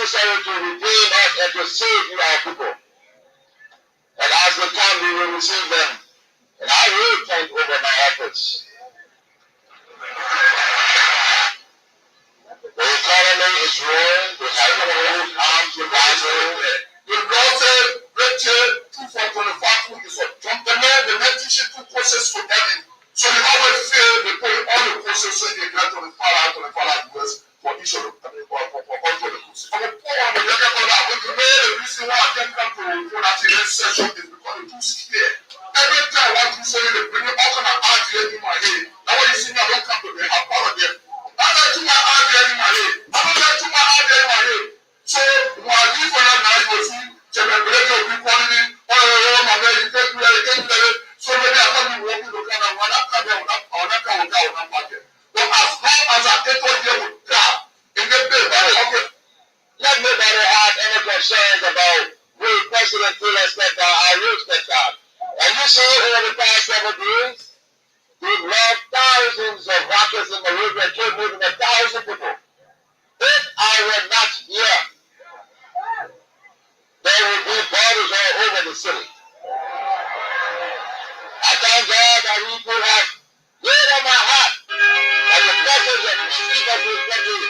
necessary to redeem us and to save you, our people. And as the time we will receive them, and I will thank over my efforts. The economy is ruined. We have no arms with Israel. The Lord said, Rachel, 2 for 25 is what Trump the man, the mentorship 2 courses for them. So you always feel they put all the courses so they get to the fallout for each of the for the courses. For the poor one, the younger brother, the reason why I can't come to that next session is because it's too scared. Every time I want to say they bring all kind of ideas in my head. Now when you see me, I don't come to them, I'm part of them. I got too much idea in my head. I don't got too much idea in my head. So when I leave for that night, you see, celebrate your people, oh my God, you can't do that, you can't do that. So maybe I thought you walking to kind of one that come there, or that come down, that market. But as long as I get on here with God, in the day, okay, let nobody have any concerns about who President Taylor stepped down, I will step down. And you see over the past 7 years, we've lost thousands of rockets in the river and killed more than 1,000 people. If I were not here, there would be borders all over the city. I thank God that He could have laid on my heart that the message of peace of this country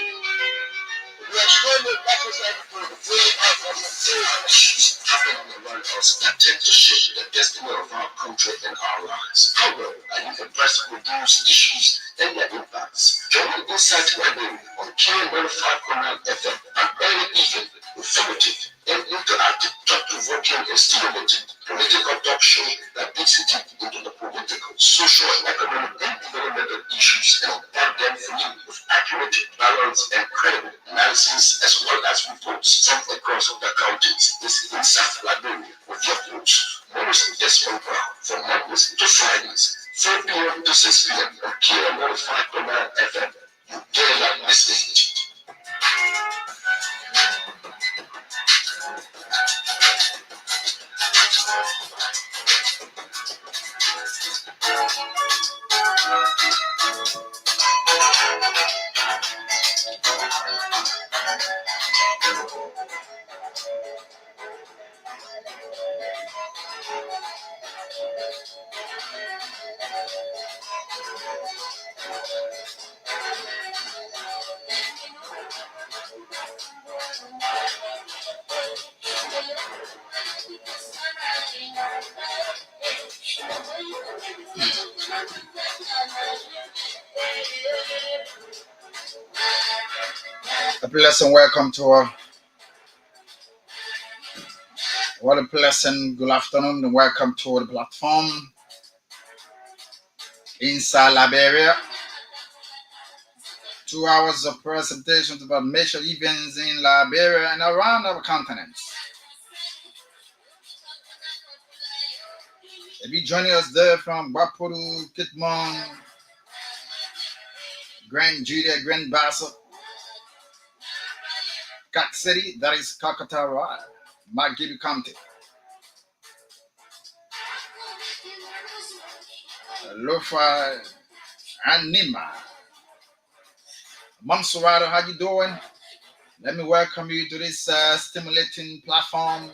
is extremely necessary to free us from the issues happening around us that tend to shape the destiny of our country and our lives. How well are you impressed with those issues and their impacts? Join the Insight Library on Kear 95.9 FM and early evening, informative and interactive, thought-provoking and stimulating political talk show that digs deep into the political, social, economic, and developmental issues and unpack them for you with accurate, balanced, and credible analysis as well as reports from across the counties. This Insight Library with your host, Morris Desmond Brown, from Mondays to Fridays, 4 p.m. to 6 p.m. on Kear 95.9 FM. You dare not miss it. A blessing, welcome to what a blessing, good afternoon, and welcome to the platform inside Liberia. 2 hours of presentations about major events in Liberia and around our continent. They'll be joining us there from Bapuru, Kitmon, Grand Julia, Grand Bassa, Cat City, that is Kakatawa, Magibi County, Lofa, and Nima. Mom Suwado, how you doing? Let me welcome you to this stimulating platform.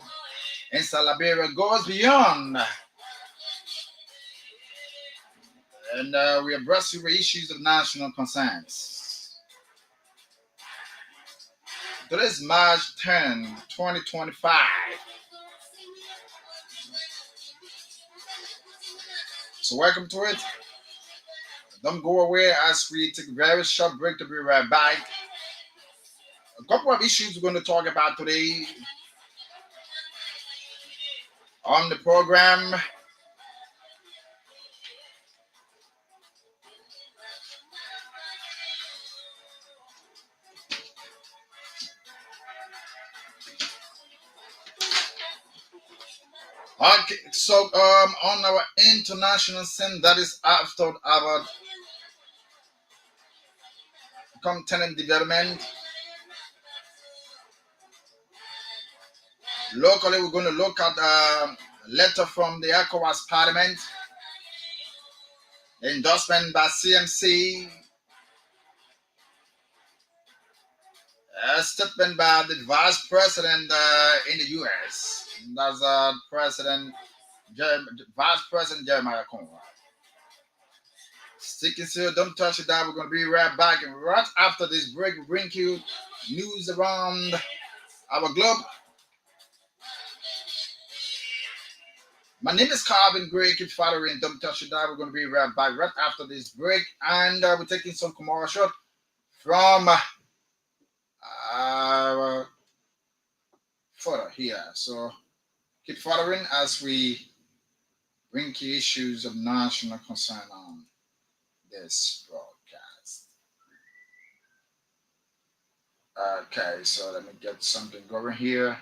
Inside Liberia goes beyond. And we address you with issues of national concerns. Today is March 10, 2025. So welcome to it. Don't go away as we take a very short break to be right back. A couple of issues we're going to talk about today on the program. Okay, so on our international scene, that is after our content development. Locally, we're going to look at a letter from the ECOWAS Parliament, endorsement by CMC, A statement by the Vice President in the U.S. That's Vice President Jeremiah Conrad. Stick still, don't touch it down. We're going to be right back. And right after this break, we bring you news around our globe. My name is Calvin Gray. Keep following. Don't touch it down. We're going to be right back right after this break. And we're taking some commercial from our photo here. So keep following as we bring you issues of national concern on this broadcast. Okay, so let me get something going here.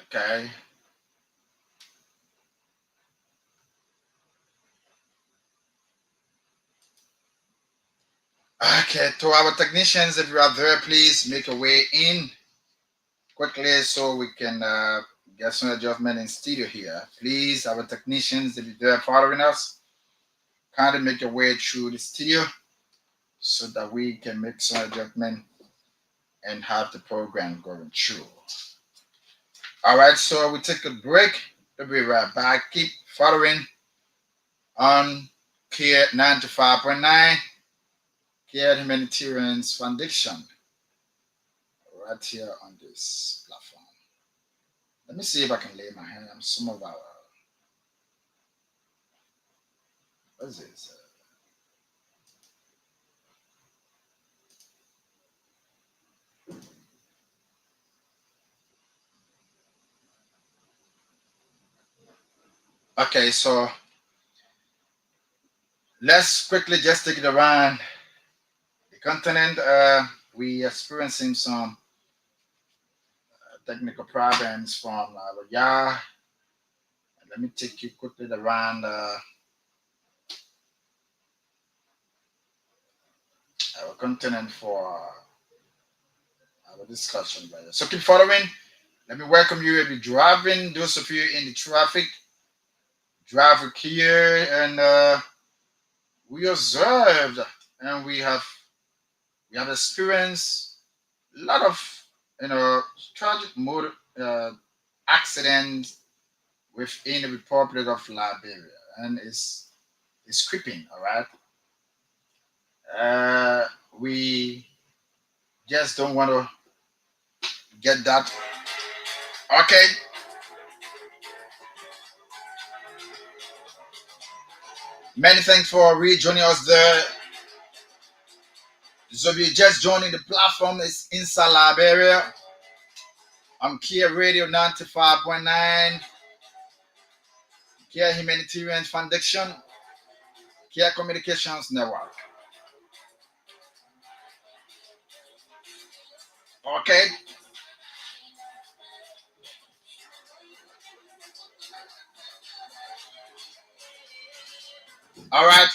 Okay. Okay, to our technicians, if you are there, please make a way in quickly so we can get some adjustment in studio here. Please, our technicians, if you're there following us, kindly make your way through the studio so that we can make some adjustment and have the program going through. All right, so we take a break. We'll be right back. Keep following on Kear 95.9, Kear Humanitarians Foundation, right here on this platform. Let me see if I can lay my hand on some of our. What is this? Okay, so let's quickly just take it around the continent. We experiencing some technical problems from yeah. Let me take you quickly around our continent for our discussion, brother. So keep following. Let me welcome you if you're driving. Those of you in the traffic, drive with Kear, and we observed and we have experienced a lot of tragic motor accidents within the Republic of Liberia, and it's creeping. All right, we just don't want to get that. Okay. Many thanks for rejoining us there. So if you're just joining the platform, it's inside Liberia. I'm Kear Radio 95.9, Kear Humanitarian Foundation, Kear Communications Network. Okay. All right.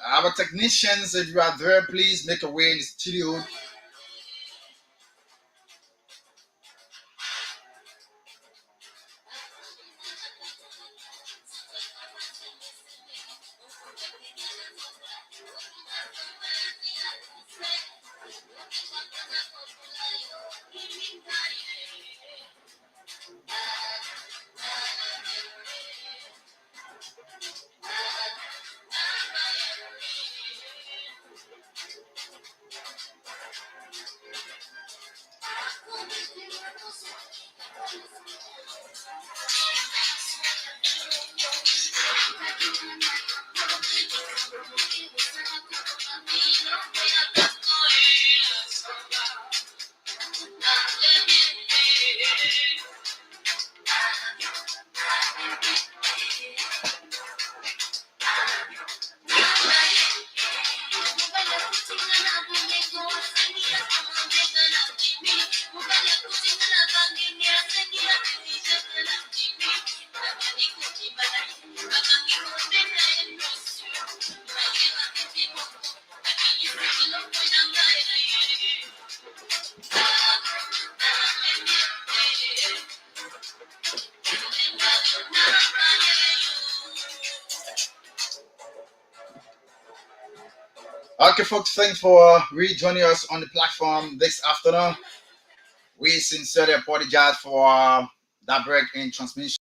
Our technicians, if you are there, please make a way in the studio. Okay, folks, thanks for rejoining us on the platform this afternoon. We sincerely apologize for that break in transmission.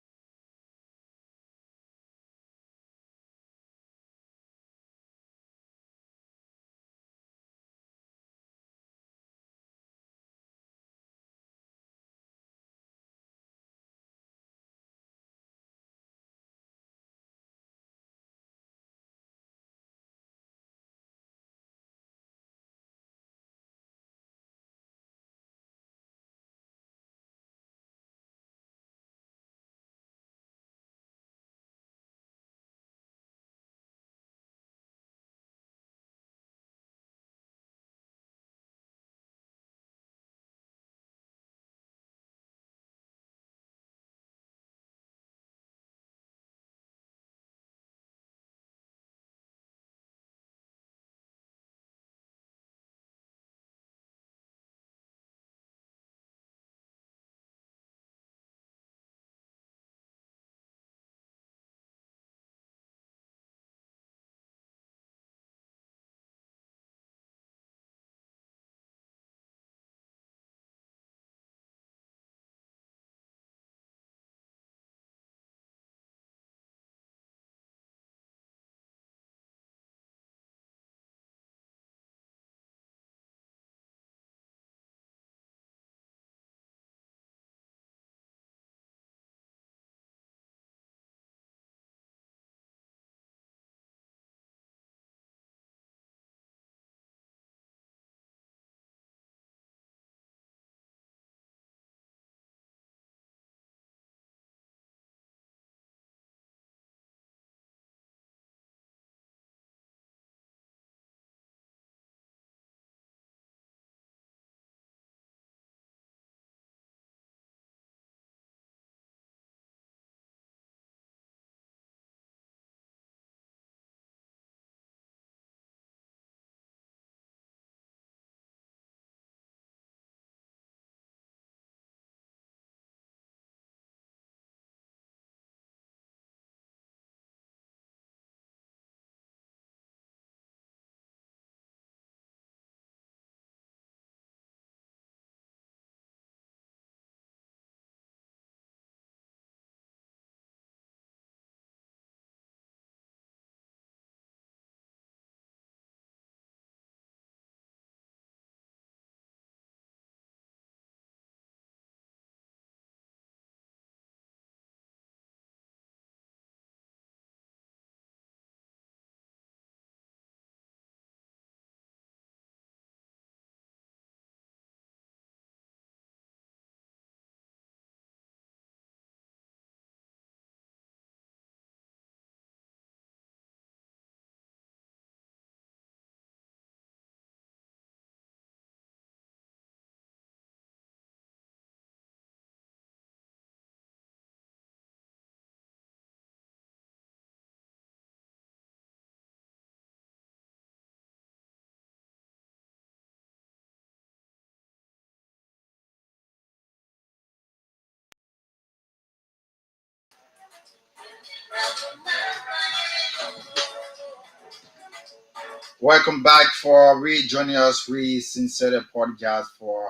Welcome back for rejoining us. We sincerely apologize for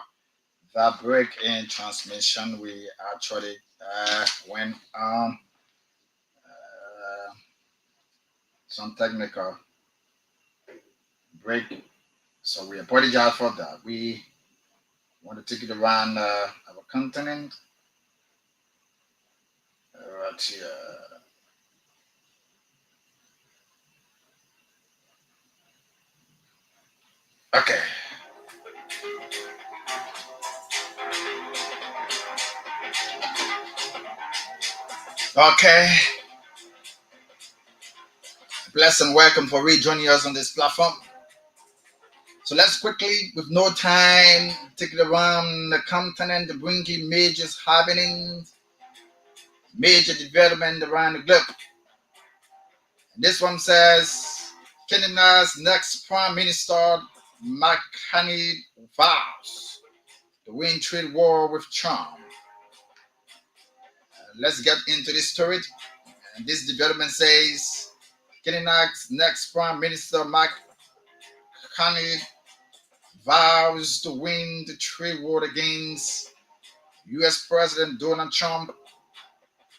that break in transmission. We actually went on some technical break, so we apologize for that. We want to take it around our continent right here. Okay. Okay. Bless and welcome for rejoining us on this platform. So let's quickly, with no time, take it around the continent to bring you major happenings, major development around the globe. And this one says Kenya's next Prime Minister Makani vows to win trade war with charm. Let's get into this story. And this development says Kenya's next Prime Minister candidate vows to win the trade war against U.S. President Donald Trump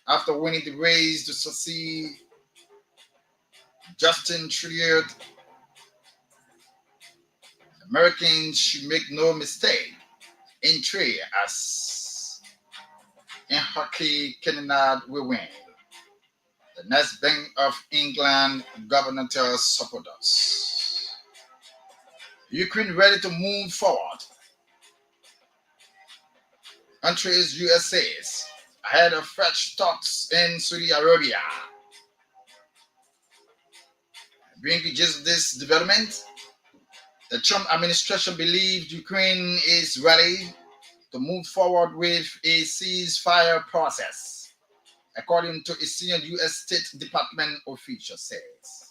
after winning the race to succeed Justin Trudeau. Americans should make no mistake in trade as in hockey, Canada will win. The next Bank of England governor tells supporters. Ukraine ready to move forward. Countries USA's ahead of fresh talks in Saudi Arabia. Bringing just this development, the Trump administration believed Ukraine is ready to move forward with a ceasefire process, according to a senior U.S. State Department official says.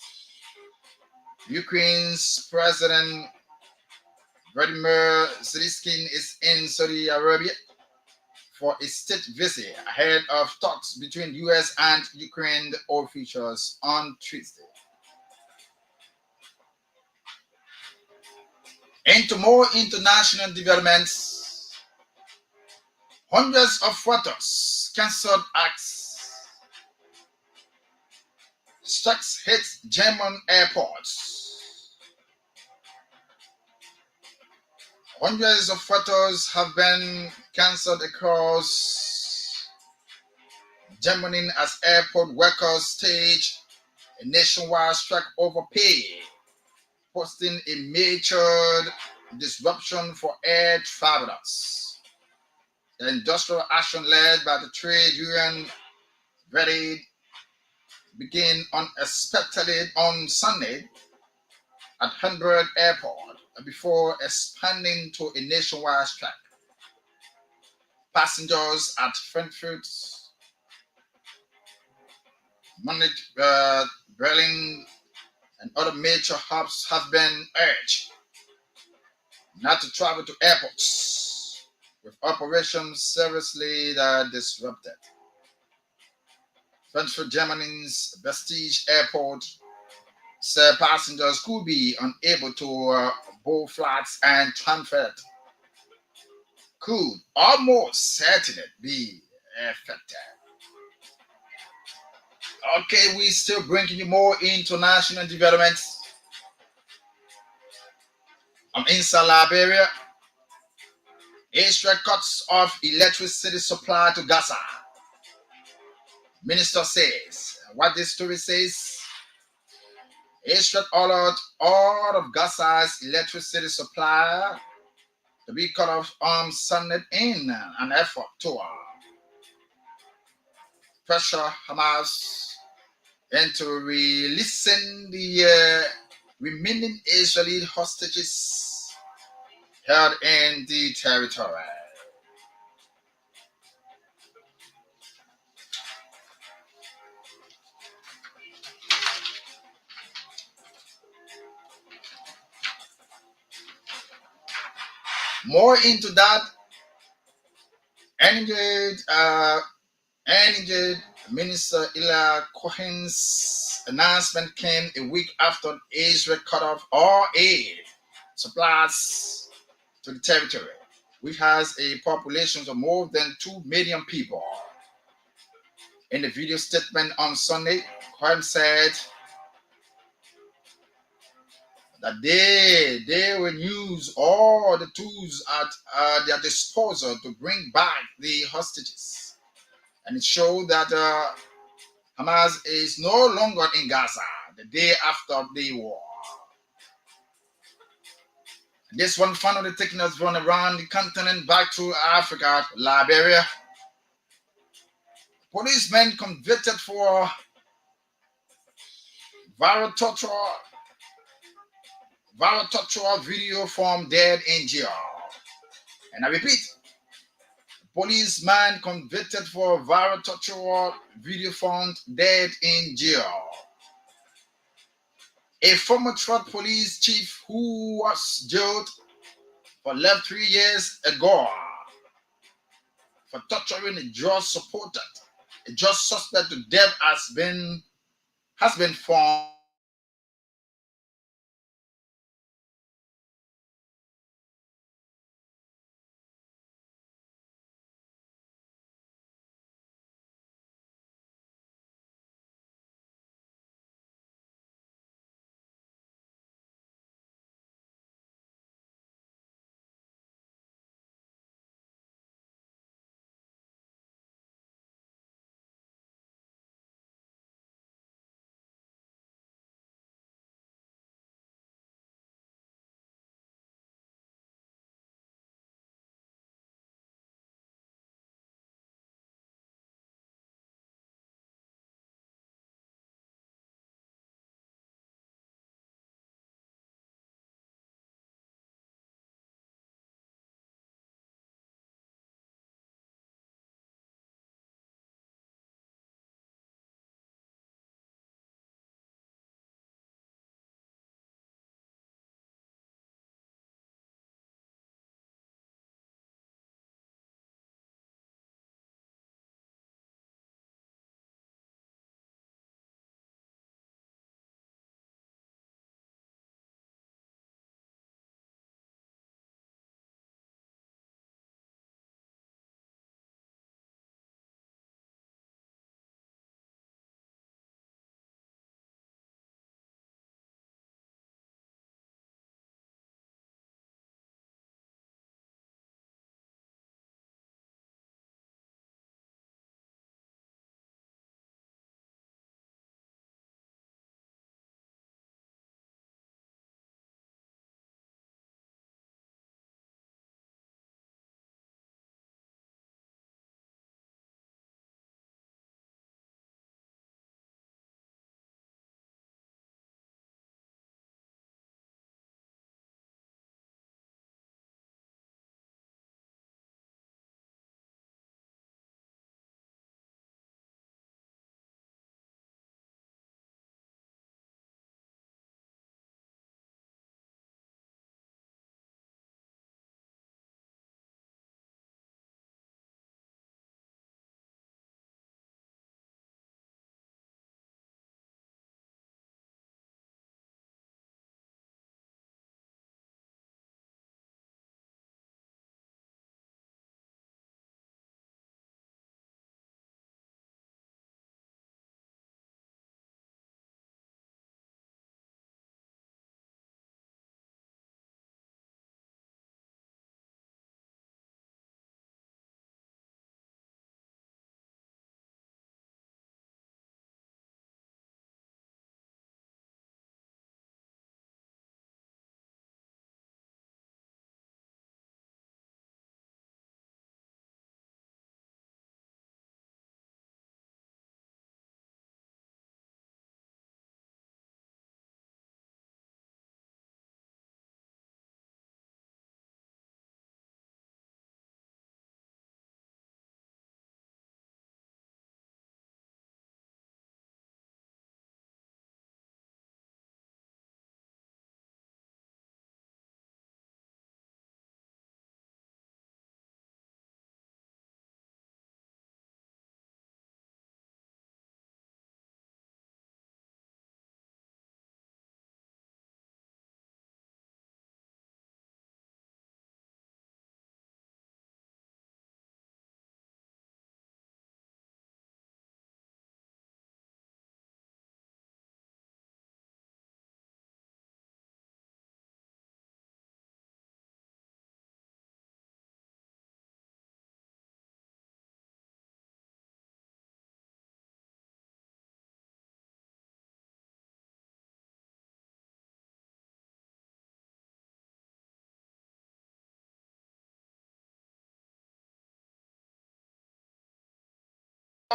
Ukraine's President Vladimir Zelensky is in Saudi Arabia for a state visit ahead of talks between U.S. and Ukraine officials on Tuesday. Into more international developments, hundreds of photos cancelled acts. Strikes hit German airports. Hundreds of photos have been cancelled across Germany as airport workers stage a nationwide strike over pay, posting a major disruption for air travelers. The industrial action led by the trade union Verdi began unexpectedly on Sunday at Hamburg Airport before expanding to a nationwide strike. Passengers at Frankfurt, Munich, Berlin, and other major hubs have been urged not to travel to airports, with operations seriously disrupted. Frankfurt, Germany's Vestige Airport said passengers could be unable to board flights and transport could almost certainly be affected. Okay, we still bringing you more international developments. Inside Liberia, Israel cuts off electricity supply to Gaza. Minister says, what this story says, Israel ordered all of Gaza's electricity supply to be cut off on Sunday in an effort to pressure Hamas into releasing the remaining Israeli hostages held in the territory. More into that, Energy Minister Ila Cohen's announcement came a week after Israel cut off all aid supplies to the territory, which has a population of more than 2 million people. In the video statement on Sunday, Cohen said that they will use all the tools at their disposal to bring back the hostages. And it showed that Hamas is no longer in Gaza the day after the war. This one finally taking us run around the continent back to Africa, Liberia. Policemen convicted for viral torture video from dead in jail. And I repeat, policeman convicted for viral torture video found dead in jail. A former Trout police chief who was jailed for left 3 years ago for torturing a drug suspect to death has been found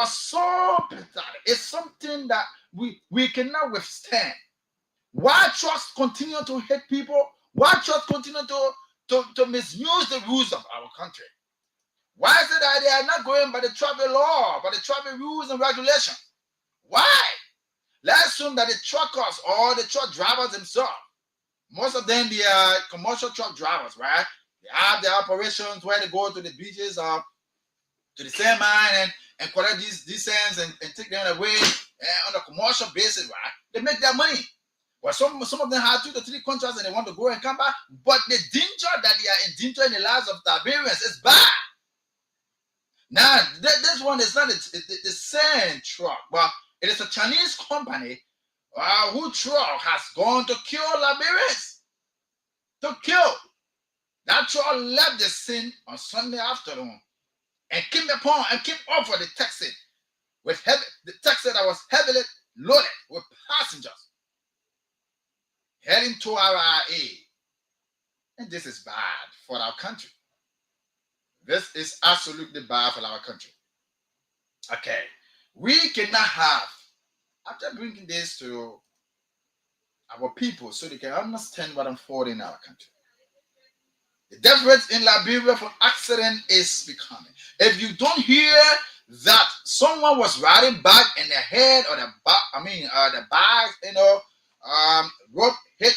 so pathetic. It's something that we cannot withstand. Why trucks continue to hit people? Why trucks continue to misuse the rules of our country? Why is it that they are not going by the traffic law, by the traffic rules and regulations? Why? Let's assume that the truckers or the truck drivers themselves, most of them, they are commercial truck drivers, right? They have their operations where they go to the beaches or to the sand mine and collect these sands and take them away on a commercial basis, right? They make their money. Well, some of them have 2 to 3 contracts and they want to go and come back, but the danger that they are endangering the lives of the Liberians is bad. Now, this one is not the same truck, but it is a Chinese company who truck has gone to kill Liberians. To kill. That truck left the scene on Sunday afternoon and came up for the taxi the taxi that was heavily loaded with passengers heading to our aid. And this is bad for our country. This is absolutely bad for our country. Okay. We cannot have, after bringing this to our people so they can understand what unfolding in our country. The death rate in Liberia for accident is becoming. If you don't hear that someone was riding back in the head or the back, rope hit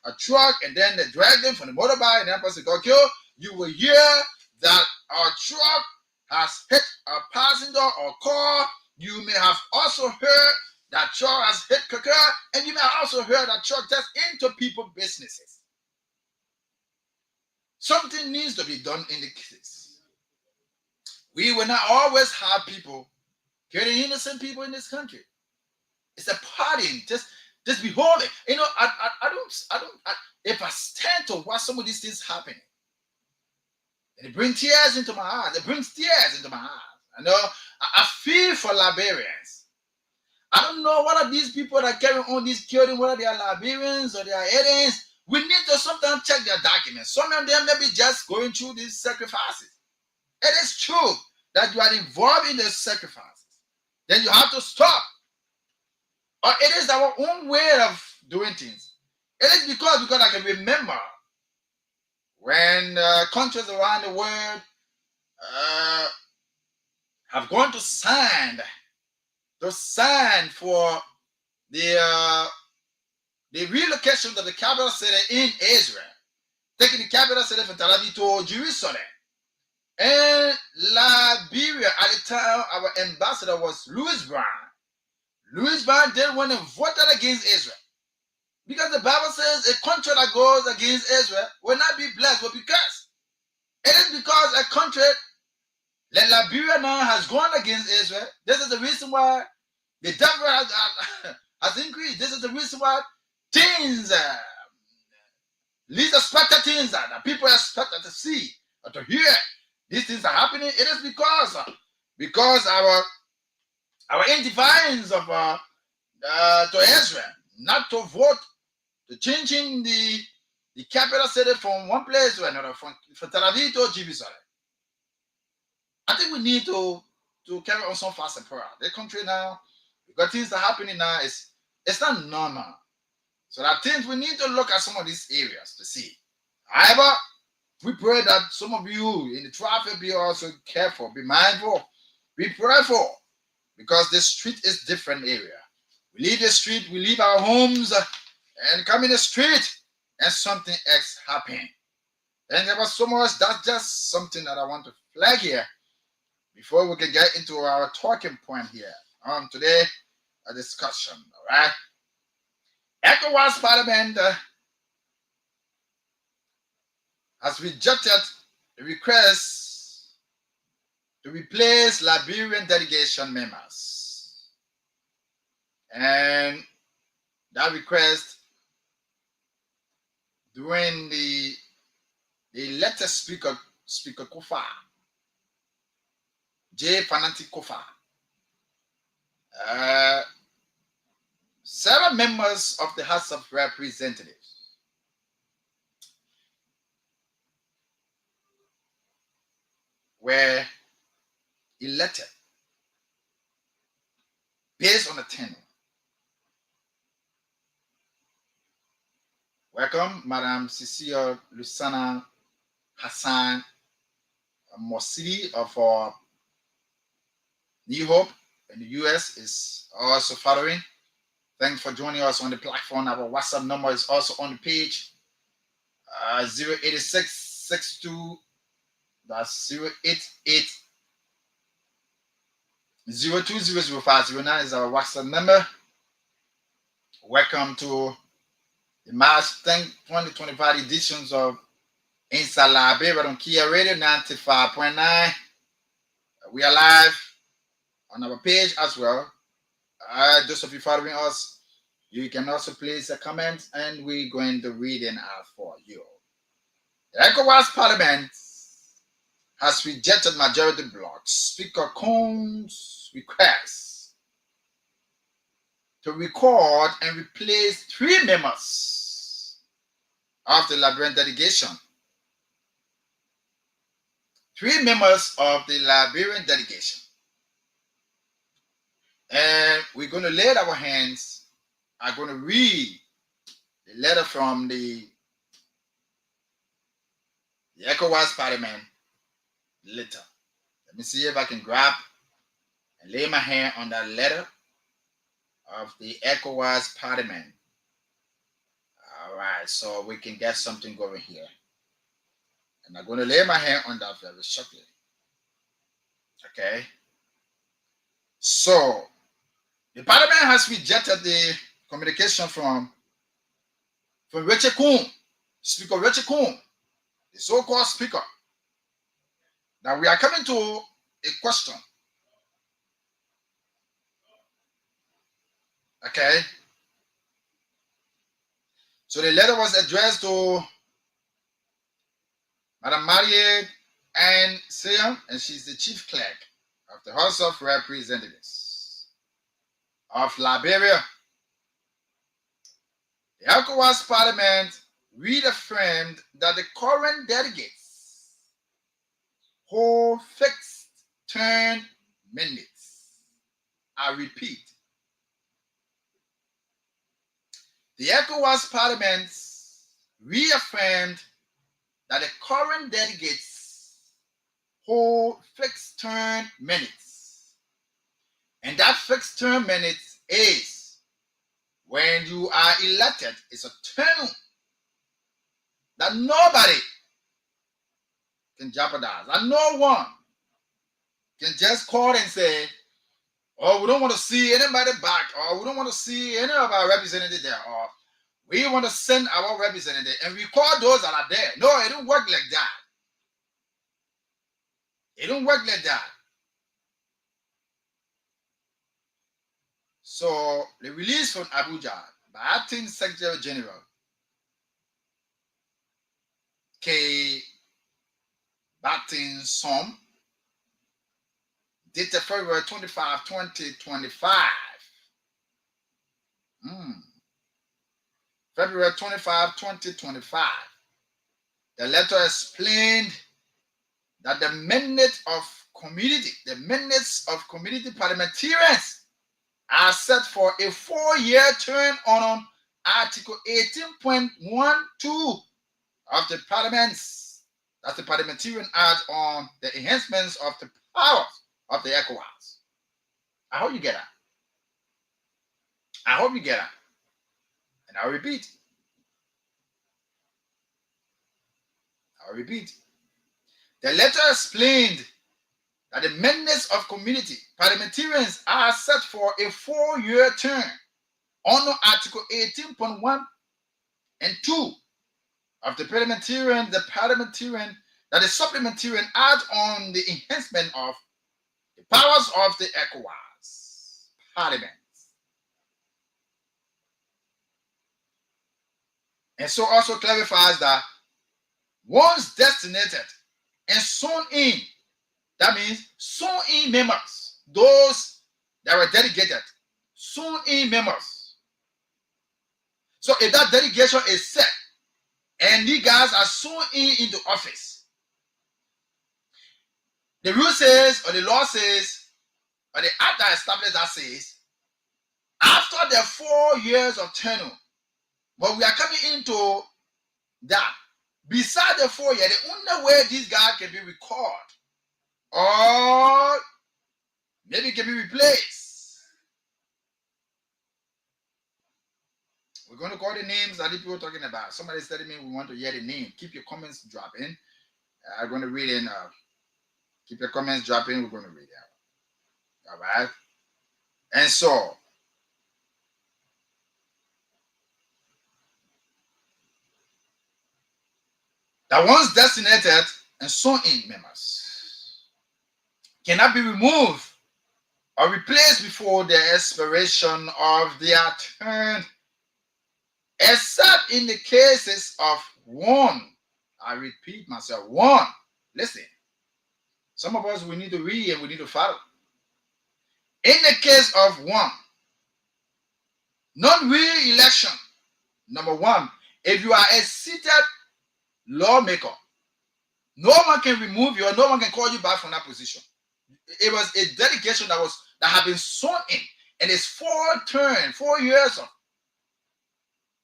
a truck and then they dragged them from the motorbike and that person got killed, you will hear that our truck has hit a passenger or car. You may have also heard that truck has hit Kear, and you may have also heard that truck just into people's businesses. Something needs to be done in the case. We will not always have people killing innocent people in this country. It's a partying. Just be holy. I don't. If I stand to watch some of these things happening, and it brings tears into my eyes. It brings tears into my eyes. I know. I feel for Liberians. I don't know what are these people that carry on these killing, whether they are Liberians or they are aliens. We need to sometimes check their documents. Some of them may be just going through these sacrifices. It is true that you are involved in the sacrifices. Then you have to stop. Or it is our own way of doing things. It is because I can remember when countries around the world have gone to sign for the relocation of the capital city in Israel, taking the capital city from Tel Aviv to Jerusalem. And Liberia, at the time, our ambassador was Louis Brown. Louis Brown didn't want to vote against Israel. Because the Bible says a country that goes against Israel will not be blessed, but because it is because a country like Liberia now has gone against Israel. This is the reason why the devil has increased. This is the reason why things, least expected things that people expected to see or to hear, these things are happening. It is because our indifference of to Israel, not to vote, to changing the capital city from one place to another, from Tel Aviv to Jerusalem. I think we need to carry on some fast and prayer. The country now, because things are happening now, it's not normal. So that things we need to look at some of these areas to see. However, we pray that some of you in the traffic be also careful, be mindful, be prayerful, because the street is different area. We leave the street, we leave our homes, and come in the street, and something else happen. And there was so much. That's just something that I want to flag here before we can get into our talking point here on today, a discussion. All right. ECOWAS Parliament has rejected the request to replace Liberian delegation members. And that request, during the latest Speaker Kofa, J. Fanatic Kofa, several members of the House of Representatives were elected based on the tenure. Welcome, Madam Cecilia Lusana Hassan Mosidi of New Hope in the US is also following. Thanks for joining us on the platform. Our WhatsApp number is also on the page. 08662. That's 088 02000509 is our WhatsApp number. Welcome to the March 10th, 2025 editions of Inside Liberia on Kear Radio 95.9. We are live on our page as well. Those of you following us, you can also place a comment and we're going to read it out for you. The ECOWAS Parliament has rejected majority bloc Speaker Cohn's request to record and replace 3 members of the Liberian delegation. 3 members of the Liberian delegation. And we're going to lay our hands. I'm going to read the letter from the ECOWAS Parliament letter. Let me see if I can grab and lay my hand on that letter of the ECOWAS Parliament. All right, so we can get something going here. And I'm going to lay my hand on that very shortly. Okay. So, the Parliament has rejected the communication from Richard Cohn, Speaker Richard Cohn, the so-called Speaker. Now we are coming to a question. Okay. So the letter was addressed to Madam Mariette Ann Siam, and she's the chief clerk of the House of Representatives of Liberia. The ECOWAS Parliament reaffirmed that the current delegates hold fixed term mandates. I repeat, the ECOWAS Parliament reaffirmed that the current delegates hold fixed term mandates. And that fixed term mandate is when you are elected, it's a term that nobody can jeopardize. And no one can just call and say, oh, we don't want to see anybody back, or we don't want to see any of our representatives there, or we want to send our representative and we call those that are there. No, it don't work like that. It don't work like that. So the release from Abuja by Acting Secretary General K. Batin Som, dated February 25, 2025. February 25, 2025. The letter explained that the minutes of community parliamentarians are set for a 4-year term on Article 18.12 of the Parliament's, that's the Parliamentarian Act on the enhancements of the powers of the ECOWAS. I hope you get that. I hope you get that. And I'll repeat. The letter explained that the members of community parliamentarians are set for a 4-year term under Article 18.1 and 2 of the Parliamentarian, that is Supplementarian Act on the enhancement of the powers of the ECOWAS Parliament. And so also clarifies that once designated and sworn in, that means sworn in members, those that were delegated, sworn in members. So if that delegation is set and these guys are sworn in into office, the rule says, or the law says, or the act that establishes that says, After the 4 years of tenure, but we are coming into that. Beside the 4 years, the only way this guy can be recalled or maybe can be replaced. We're going to call the names that the people are talking about. Somebody's telling me we want to hear the name. Keep your comments dropping. I'm going to read it now. Keep your comments dropping. We're going to read it out. All right. And so, that once designated and sworn in members cannot be removed or replaced before the expiration of their term, except in the cases of one. I repeat myself, one. Listen, some of us, we need to read and we need to follow. In the case of one, non-re-election, number one, if you are a seated lawmaker, no one can remove you or no one can call you back from that position. It was a dedication that had been sworn in, and it's 4 years of.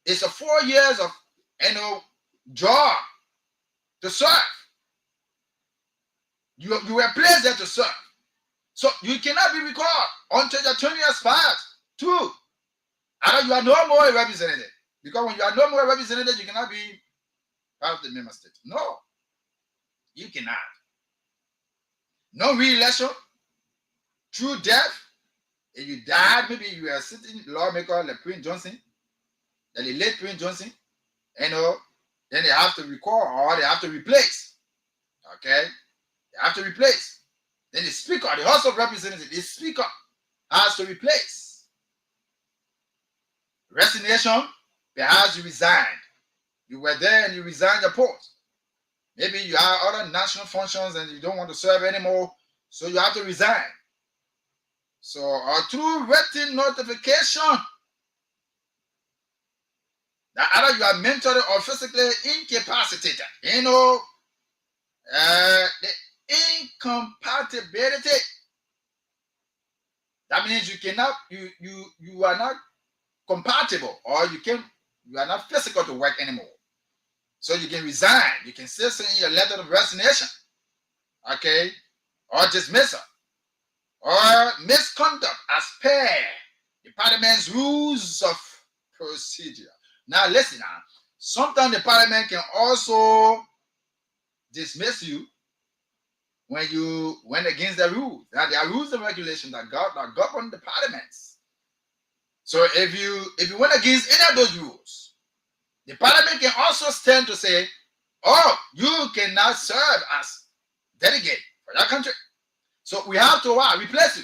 It's a 4 years of job to serve. You were placed there to serve, so you cannot be recalled until your term expires. 2, either you are no more a representative, because when you are no more a representative, you cannot be part of the member state. No, you cannot. No re-election through death. If you died, maybe you were a sitting lawmaker like Prince Johnson, the late Prince Johnson, then they have to recall or they have to replace. Okay? They have to replace. Then the Speaker, the House of Representatives, the Speaker has to replace. Resignation, perhaps you resigned. You were there and you resigned your post. Maybe you have other national functions and you don't want to serve anymore, so you have to resign. So, through written notification that either you are mentally or physically incapacitated, the incompatibility. That means you cannot, you are not compatible, or you are not physical to work anymore. So you can resign. You can still send your letter of resignation, okay, or dismissal, or misconduct as per the Parliament's rules of procedure. Now listen, sometimes the Parliament can also dismiss you when you went against the rules. Now there are rules and regulations that govern the parliaments. So if you went against any of those rules, the Parliament can also stand to say, oh, you cannot serve as delegate for that country. So we have to replace you.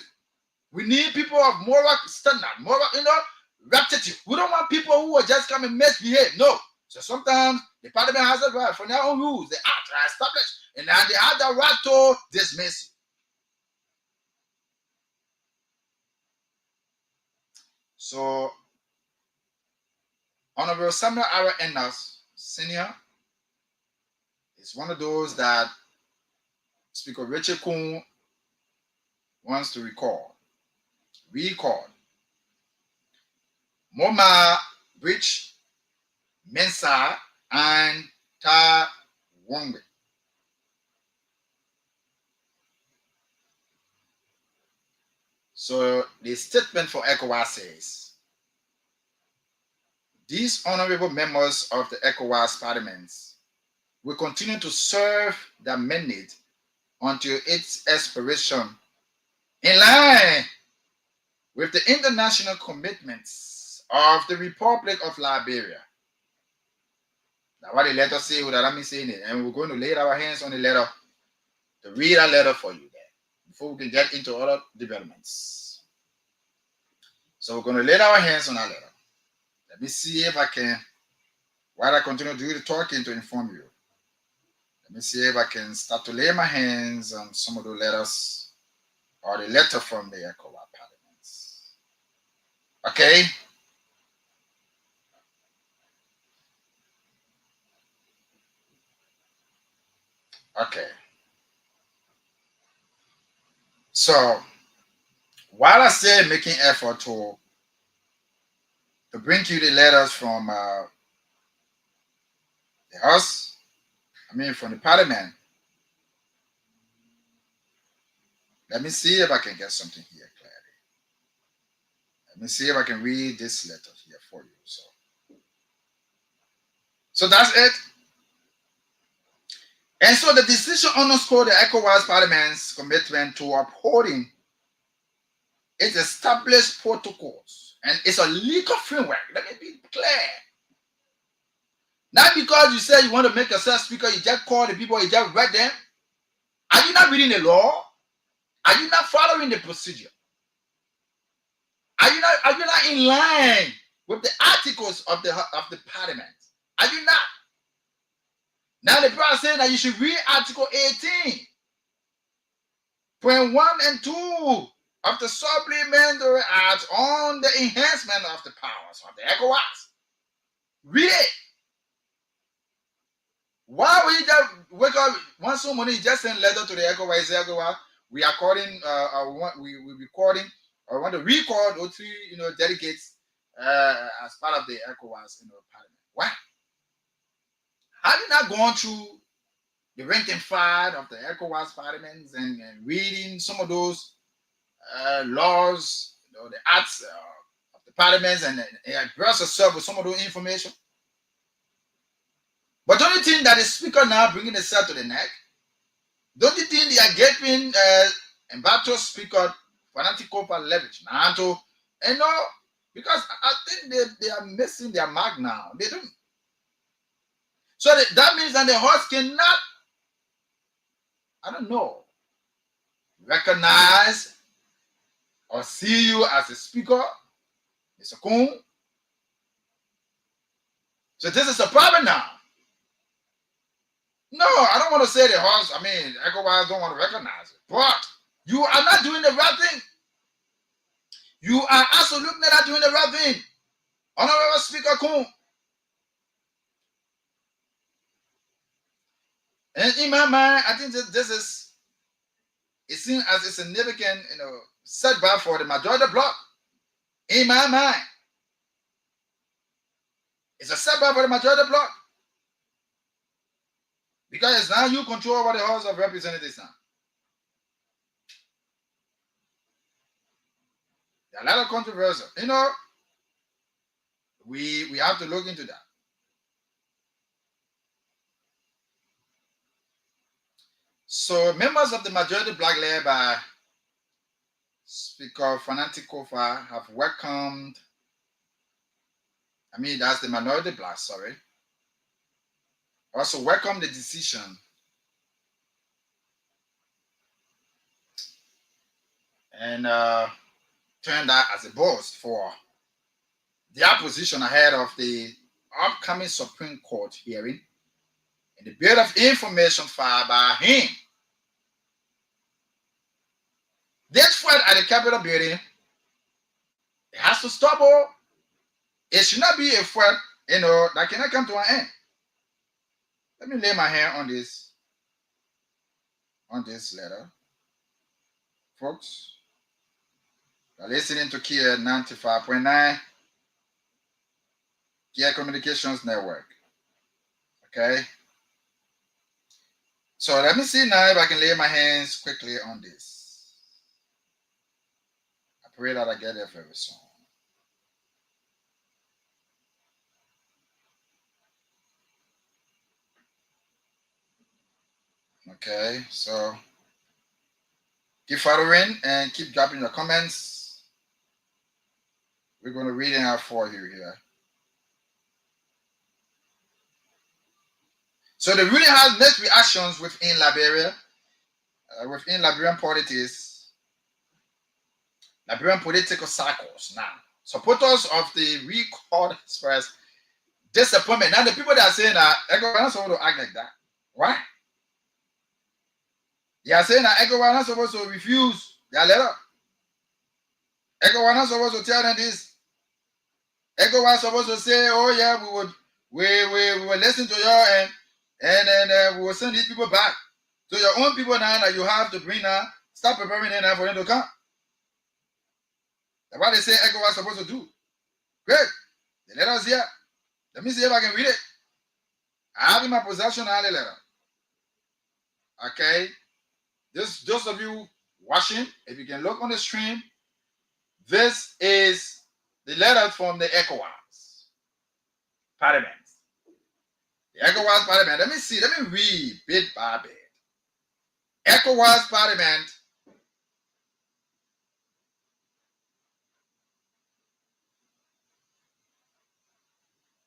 We need people of moral standard, moral, rectitude. We don't want people who are just come and misbehave. No. So sometimes the Parliament has a right for their own rules. The act are established, and now they have the right to dismiss you. So, Honorable Samuel Ara Ennas, Senior, is one of those that Speaker Richard Kuhn wants to recall. Moma Bridge, Mensa, and Ta Wongwe. So the statement for ECOWAS says, these honorable members of the ECOWAS parliaments will continue to serve their mandate until its expiration in line with the international commitments of the Republic of Liberia. Now, what the letter say, without me saying it, and we're going to lay our hands on the letter to read a letter for you there before we can get into other developments. So we're going to lay our hands on that letter. Let me see if I can, while I continue to do the talking to inform you, let me see if I can start to lay my hands on some of the letters or the letter from the ECOWAS parliaments. Okay? Okay. So, while I say making effort to to bring you the letters from the House, from the Parliament. Let me see if I can get something here clearly. Let me see if I can read this letter here for you. So that's it. And so the decision underscored the ECOWAS Parliament's commitment to upholding its established protocols and it's a legal framework. Let me be clear. Not because you say you want to make yourself speaker, you just call the people, you just read them. Are you not reading the law? Are you not following the procedure? Are you not in line with the articles of the Parliament? Are you not? Now the people are saying that you should read Article 18.1 and 2 of the Supplementary Act on the enhancement of the powers of the ECOWAS. Read it. Why would you just wake up one so morning, you just send letter to the ECOWAS, say, ECOWAS, we are calling, we recording, or want to record or three, delegates as part of the ECOWAS, Parliament. Why? Have you not gone through the rank and file of the ECOWAS parliaments and reading some of those laws, the acts of the parliaments and address yourself with some of those information? But don't you think that the speaker now bringing the set to the neck? Don't you think they are giving embattled speaker fanatical leverage now to, because I think they are missing their mark now. They don't. So that means that the horse cannot, recognize or see you as a speaker, Mr. Kuhn. So this is a problem now. No, I don't want to say the horse, ECOWAS don't want to recognize it. But you are not doing the right thing. You are absolutely not doing the right thing. Honorable Speaker Kuhn. And in my mind, I think this is, it seems as a significant, setback for the majority bloc. In my mind, it's a setback for the majority bloc. Because it's now you control over the House of Representatives now. There are a lot of controversy. We have to look into that. So members of the majority bloc led by Speaker Fanati Kofa have welcomed, that's the minority bloc, sorry. Also welcome the decision and turn that as a boost for their position ahead of the upcoming Supreme Court hearing and the bit of information filed by him. This fight at the Capitol building, it has to stop. It should not be a fight, that cannot come to an end. Let me lay my hand on this letter. Folks, you're listening to Kear 95.9, Kear Communications Network. Okay? So let me see now if I can lay my hands quickly on this. I pray that I get there very soon. Okay, so keep following and keep dropping your comments. We're going to read it out for you here. So the ruling has mixed reactions within Liberia, within Liberian politics, Liberian political circles now. Supporters of the recall express disappointment. Now the people that are saying that ECOWAS not supposed to act like that. Why? They are saying that ECOWAS not supposed to refuse their letter. ECOWAS not supposed to tell them this. ECOWAS supposed to say, oh yeah, we will listen to you and we will send these people back. So your own people now that you have to bring now, start preparing them now for them to come. That's what they say ECOWAS supposed to do. Great. The letter is here. Let me see if I can read it. I have in my possession all the letter. Okay. Those of you watching, if you can look on the stream, this is the letter from the ECOWAS Parliament. The ECOWAS Parliament. Let me see. Let me read bit by bit. ECOWAS Parliament.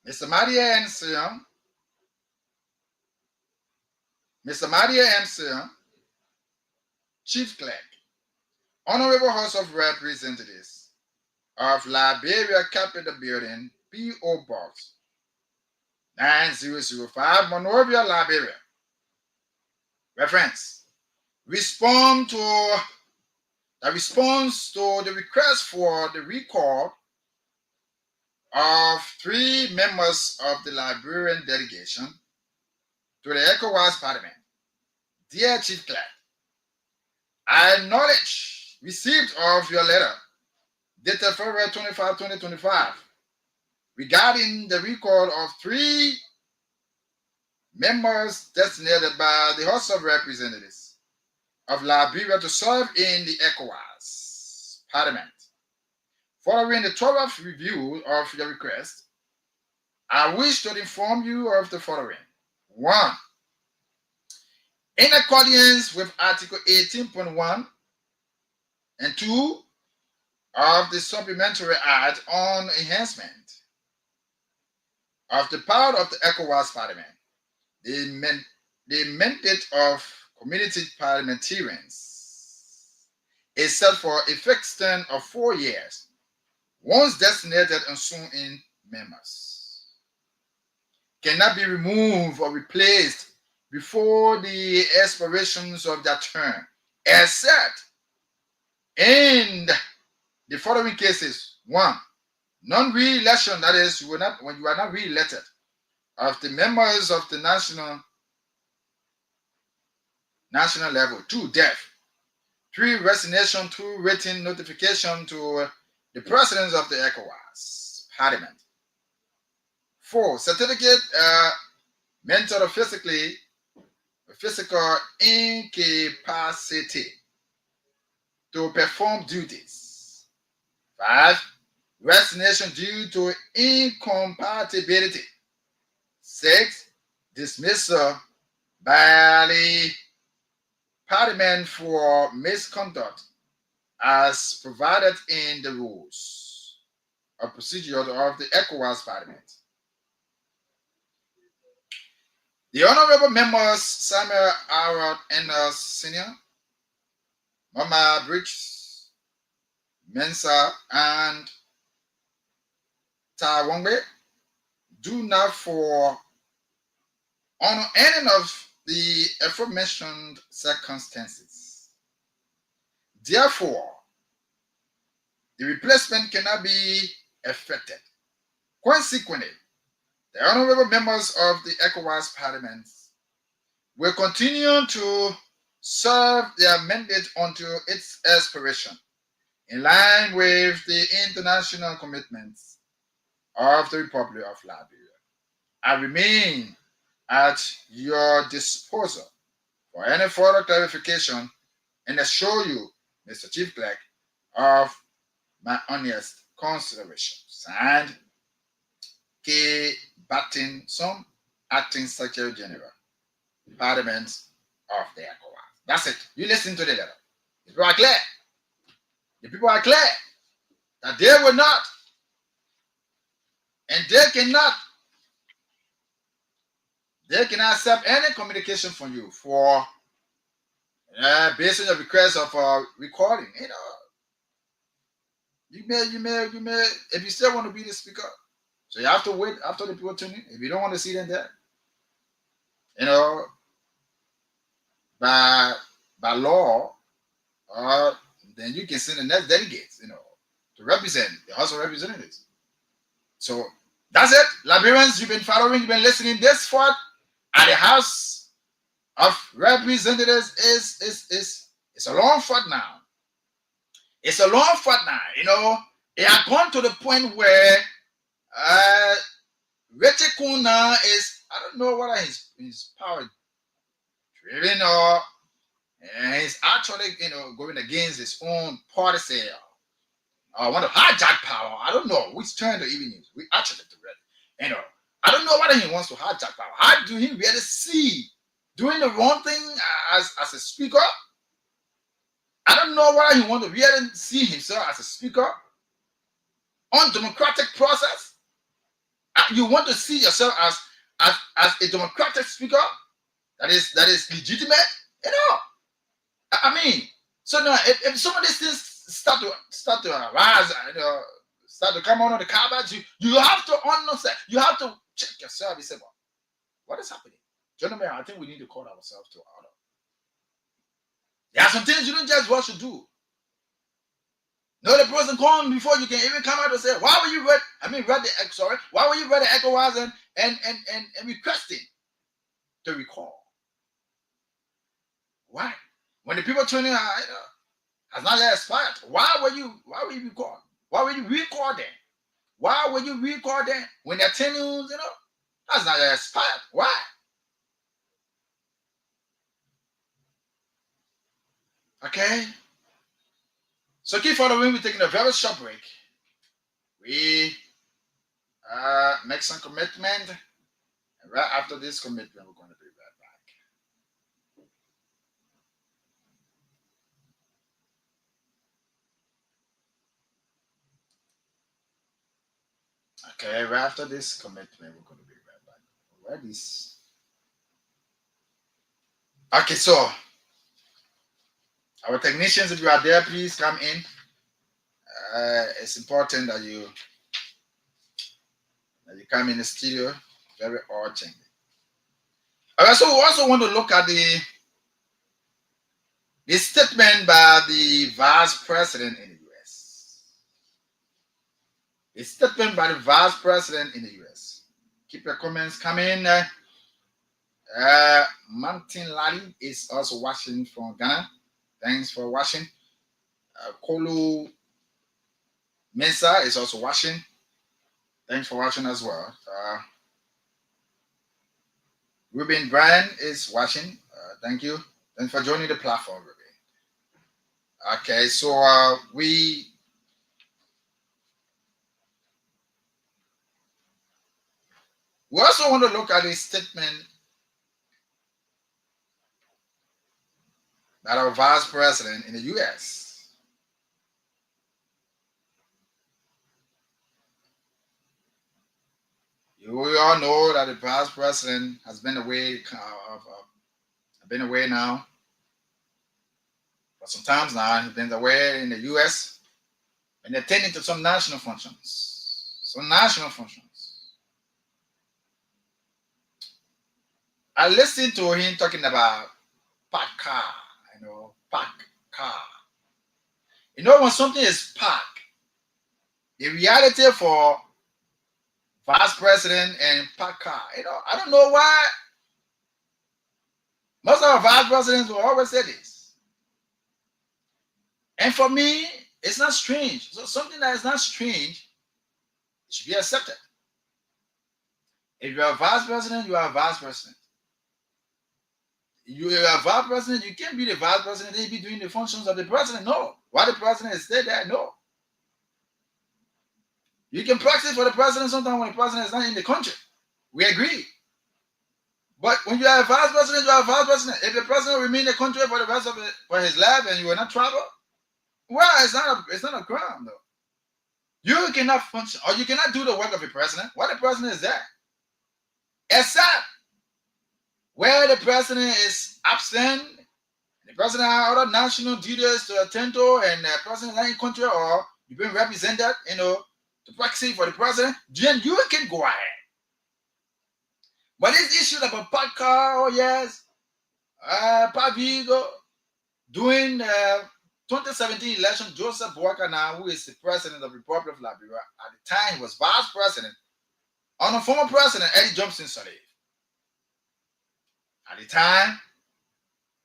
Mr. Madia Ansiam. Mr. Madia Ansiam, Chief Clerk, Honorable House of Representatives of Liberia Capitol Building, P.O. Box 9005, Monrovia, Liberia. Reference. Response to the request for the recall of 3 members of the Liberian delegation to the ECOWAS Parliament. Dear Chief Clerk, I acknowledge receipt of your letter dated February 25, 2025 regarding the recall of 3 members designated by the House of Representatives of Liberia to serve in the ECOWAS Parliament. Following the thorough review of your request, I wish to inform you of the following. 1. In accordance with Article 18.1 and 2 of the Supplementary Act on Enhancement of the Power of the ECOWAS Parliament, the mandate of community parliamentarians is set for a fixed term of 4 years, once designated and sworn in members cannot be removed or replaced before the expirations of their term, except in the following cases. 1. Non-re-election, that is, when you are not re-elected, of the members of the national level. 2. Death. 3. Resignation through written notification to the presidents of the ECOWAS Parliament. 4. Certificate mental or physical incapacity to perform duties. 5. Resignation due to incompatibility. 6. Dismissal by the Parliament for misconduct as provided in the rules of procedure of the ECOWAS Parliament. The honorable members Samuel R. Enders Sr., Mama Bridges Mensa, and Tawongbe do not for honor any of the aforementioned circumstances. Therefore, the replacement cannot be effected. Consequently, the honorable members of the ECOWAS Parliament will continue to serve their mandate until its expiration, in line with the international commitments of the Republic of Liberia. I remain at your disposal for any further clarification and assure you, Mr. Chief Clerk, of my honest consideration. Signed, K. Battinson, Acting Secretary General, Parliament of the ECOWAS. That's it. You listen to the letter. The people are clear. The people are clear that they will not and they cannot accept any communication from you for based on your request of recording. You may, if you still want to be the speaker, so you have to wait after the people tune in. If you don't want to see them there, by law, then you can send the next delegates, to represent the House of Representatives. So that's it. Liberians, you've been following, you've been listening. This fought at the House of Representatives is a long fight now. It's a long fight now. It has gone to the point where cool now is, I don't know whether his power driven or he's actually, going against his own party say, I want to hijack power. I don't know which turn to even use. We actually already. I don't know whether he wants to hijack power. How do he really see doing the wrong thing as a speaker? I don't know whether he wants to really see himself as a speaker on democratic process. You want to see yourself as a democratic speaker that is legitimate, I mean, so now if some of these things start to arise, start to come on the carpet, you have to understand. You have to check yourself. You say, well, what is happening, gentlemen? I think we need to call ourselves to order. There are some things you don't just rush to do. No, the person come before you can even come out and say, why were you why were you read the ECOWAS and requesting to recall? Why? When the people turning has not yet expired, why were you recording? Why were you recording? Why were you recording when they're telling you, has not yet expired? Why? Okay. So keep following. We're taking a very short break. We make some commitment. And right after this commitment, we're going to be right back. Okay, right after this commitment, we're going to be right back. Where this? Okay, so our technicians, if you are there, please come in. It's important that you come in the studio, very urgent. So we also want to look at the statement by the Vice President in the U.S. The statement by the Vice President in the U.S. Keep your comments coming. Martin Lally is also watching from Ghana. Thanks for watching. Kolo Mesa is also watching. Thanks for watching as well. Ruben Bryan is watching. Thank you. Thanks for joining the platform, Ruben. Okay, so we also want to look at a statement by our Vice President in the U.S. You all know that the Vice President has been away now for some times now. He's been away in the U.S. and attending to some national functions. I listened to him talking about parked car. Parked car. When something is parked, the reality for Vice President and parked car, I don't know why. Most of our Vice Presidents will always say this. And for me, it's not strange. So something that is not strange should be accepted. If you are a Vice President, you are a Vice President. You are a Vice President, you can't be the Vice President and be doing the functions of the President. No. Why the President is there? No. You can practice for the President sometimes when the President is not in the country. We agree. But when you are a Vice President, you are a Vice President. If the President remain in the country for the rest of for his life and you will not travel, well, it's not a crime though. You cannot function or you cannot do the work of a president while the president is there. Except where the president is absent, the president has other national duties to attend to, and the president is not in country or you've been represented, to practice for the president, then you can go ahead. But this issue about parked car, oh yes, Pavigo, during the 2017 election, Joseph Boakai now, who is the president of the Republic of Liberia, at the time he was vice president, on the former president, Eddie Johnson Sirleaf. At the time,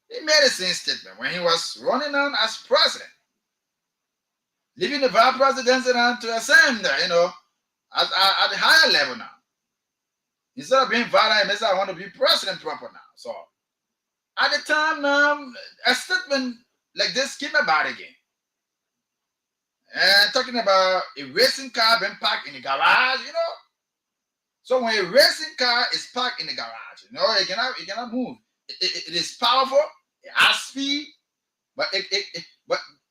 he made the same statement when he was running on as president, leaving the vice presidency to ascend, at the higher level now. Instead of being violent, he said, I want to be president proper now. So at the time, a statement like this came about again. And talking about a racing car being parked in the garage, So when a racing car is parked in the garage, it cannot move. It is powerful, it has speed, but it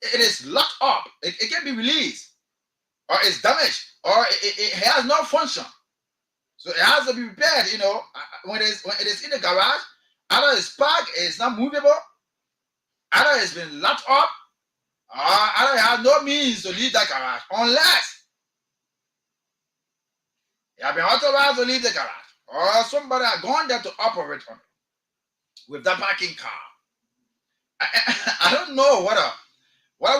is locked up. It can be released, or it's damaged, or it has no function. So it has to be repaired, when it is in the garage, either it's parked, it's not movable, either it's been locked up, or either it has no means to leave that garage, unless you have been authorized to leave the garage, or somebody has gone there to operate on it with that parking car. I don't know what are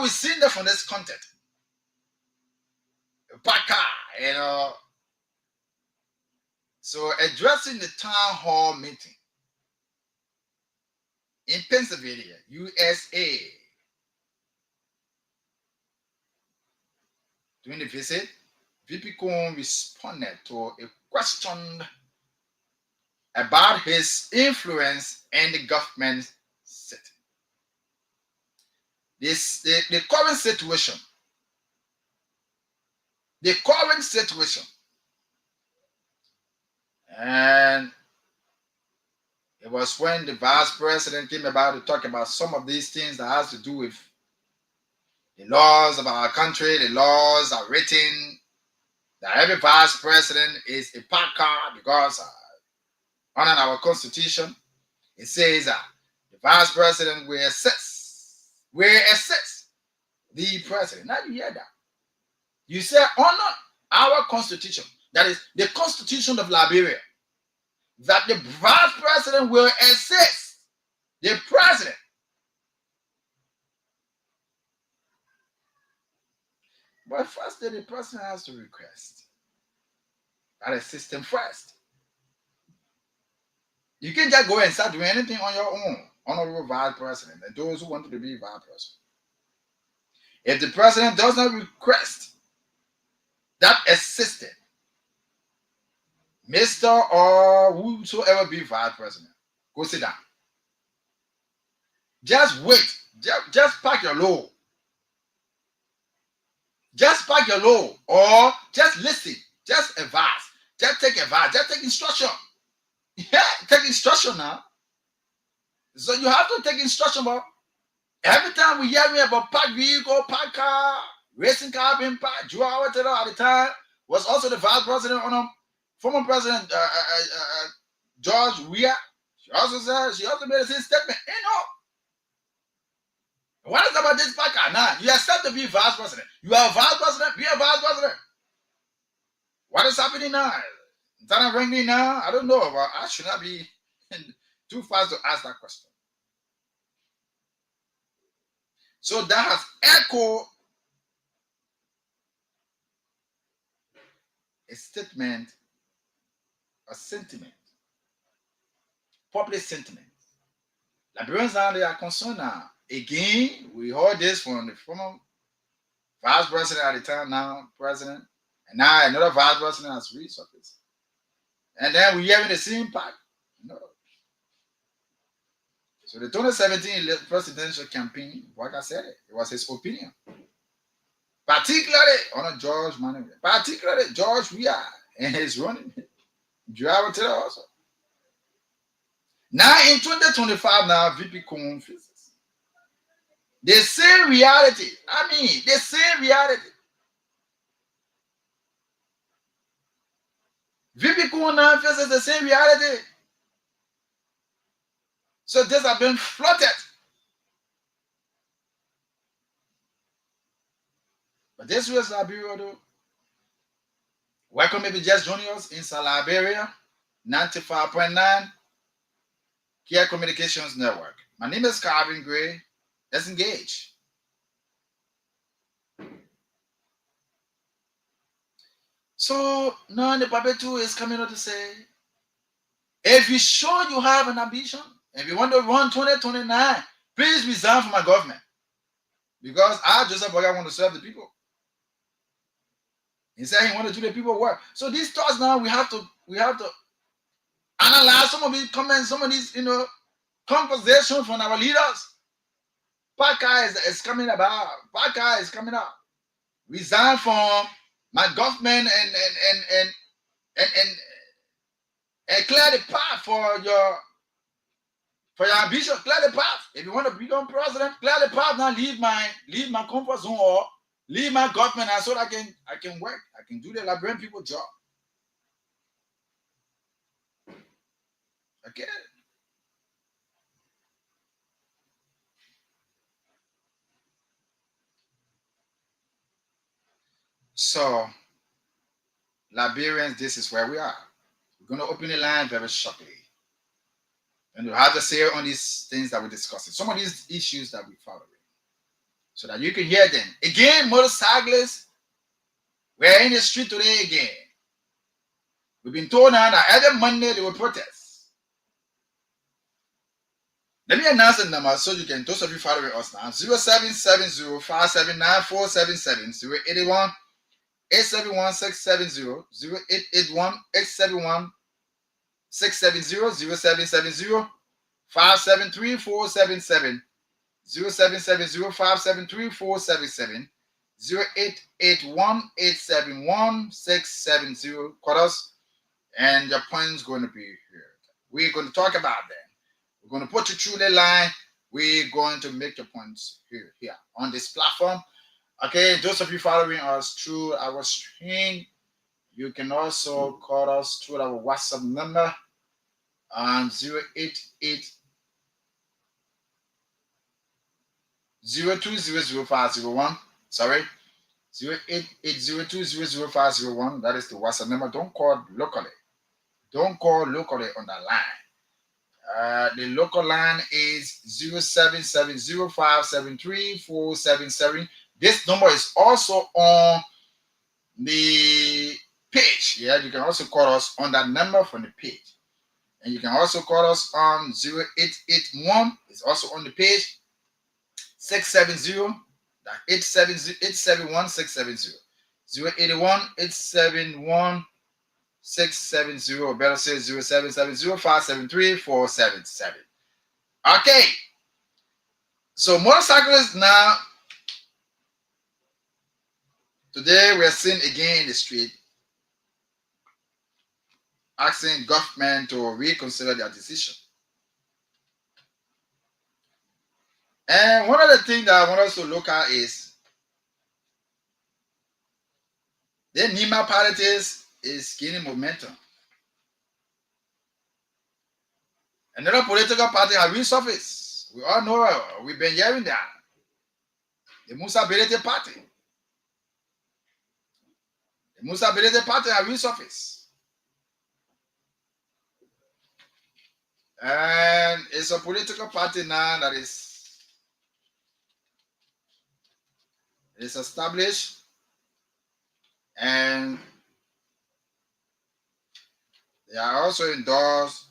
we seeing there from this content. A park car, So addressing the town hall meeting in Pennsylvania, USA, during the visit, VP Cohn responded to a question about his influence in the government setting. The current situation, and it was when the vice president came about to talk about some of these things that has to do with the laws of our country. The laws are written that every vice president is a parker because under our constitution, it says that the vice president will assess the president. Now you hear that. You say honor our constitution, that is the constitution of Liberia, that the vice president will assist the president. But first, the president has to request that assist him first. You can't just go and start doing anything on your own, honorable vice president, and those who want to be vice president. If the president does not request that assistant, Mr. or whosoever be vice president, go sit down. Just wait. Just pack your load. Just pack your load, or just listen. Just advise. Just take advice. Just take instruction. Yeah, take instruction now. So you have to take instruction, but every time we hear me about park vehicle, park car, racing car being parked, Joe at the time was also the vice president on former president George Weah. She also made the same statement. What is about this park car? Now you accept to be vice president. You are vice president, be a vice president. What is happening now? Is ringing now? I don't know, but I should not be too fast to ask that question. So that has echoed a statement, a sentiment, public sentiment. Liberians now, they are concerned now. Again, we heard this from the former vice president at the time, now president, and now another vice president has resurfaced. And then we're having the same part. So the 2017 presidential campaign, like I said, it was his opinion. Particularly on George Manuel, particularly George Weah and his running. Driver tell also. Now in 2025, now VP Cohn faces the same reality. The same reality. VP Cohn now faces the same reality. So this have been flooded. But this was Liberia, though. Welcome, maybe just joining us in Liberia, 95.9 Kear Communications Network. My name is Calvin Gray. Let's engage. So now the Bible too is coming out to say, if you sure you have an ambition, if you want to run 2029, please resign from my government. Because I, Joseph Boga, want to serve the people. He said he wanted to do the people work. So these thoughts now we have to analyze some of these comments, some of these, conversations from our leaders. Parker is coming about. Parker is coming up. Resign from my government and clear the path for your ambition. Clear the path. If you want to become president, clear the path. Now leave my comfort zone or leave my government, and so that I can work. I can do the Liberian people job. Okay. So, Liberians, this is where we are. We're going to open the line very shortly. And we'll have to say on these things that we're discussing, some of these issues that we're following, so that you can hear them. Again, motorcyclists, we're in the street today again. We've been told now that every Monday they will protest. Let me announce the number so you can, those of you following us now, 0770 579 477 081 871 670 0881 871 670 0770 573 477 0770 573 477 0881 871 670. Call us and your point's going to be here. We're going to talk about that. We're going to put you through the line. We're going to make your points here on this platform. Okay, those of you following us through our stream, you can also call us through our WhatsApp number on 088 02000501. Sorry, 08802000501. That is the WhatsApp number. Don't call locally. Don't call locally on that line. The local line is 0770573477. This number is also on the page. Yeah, you can also call us on that number from the page. And you can also call us on 0881. It's also on the page. 670 871 670 081 871 670, or better say 0770 573 477. Okay, so motorcyclists now, today we're seeing again in the street asking government to reconsider their decision. And one of the things that I want us to look at is the NEMA politics is gaining momentum. Another political party has resurfaced. We all know, we've been hearing that. The Musa Belete Party. The Musa Belete Party has resurfaced. And it's a political party now that is established, and they are also endorsed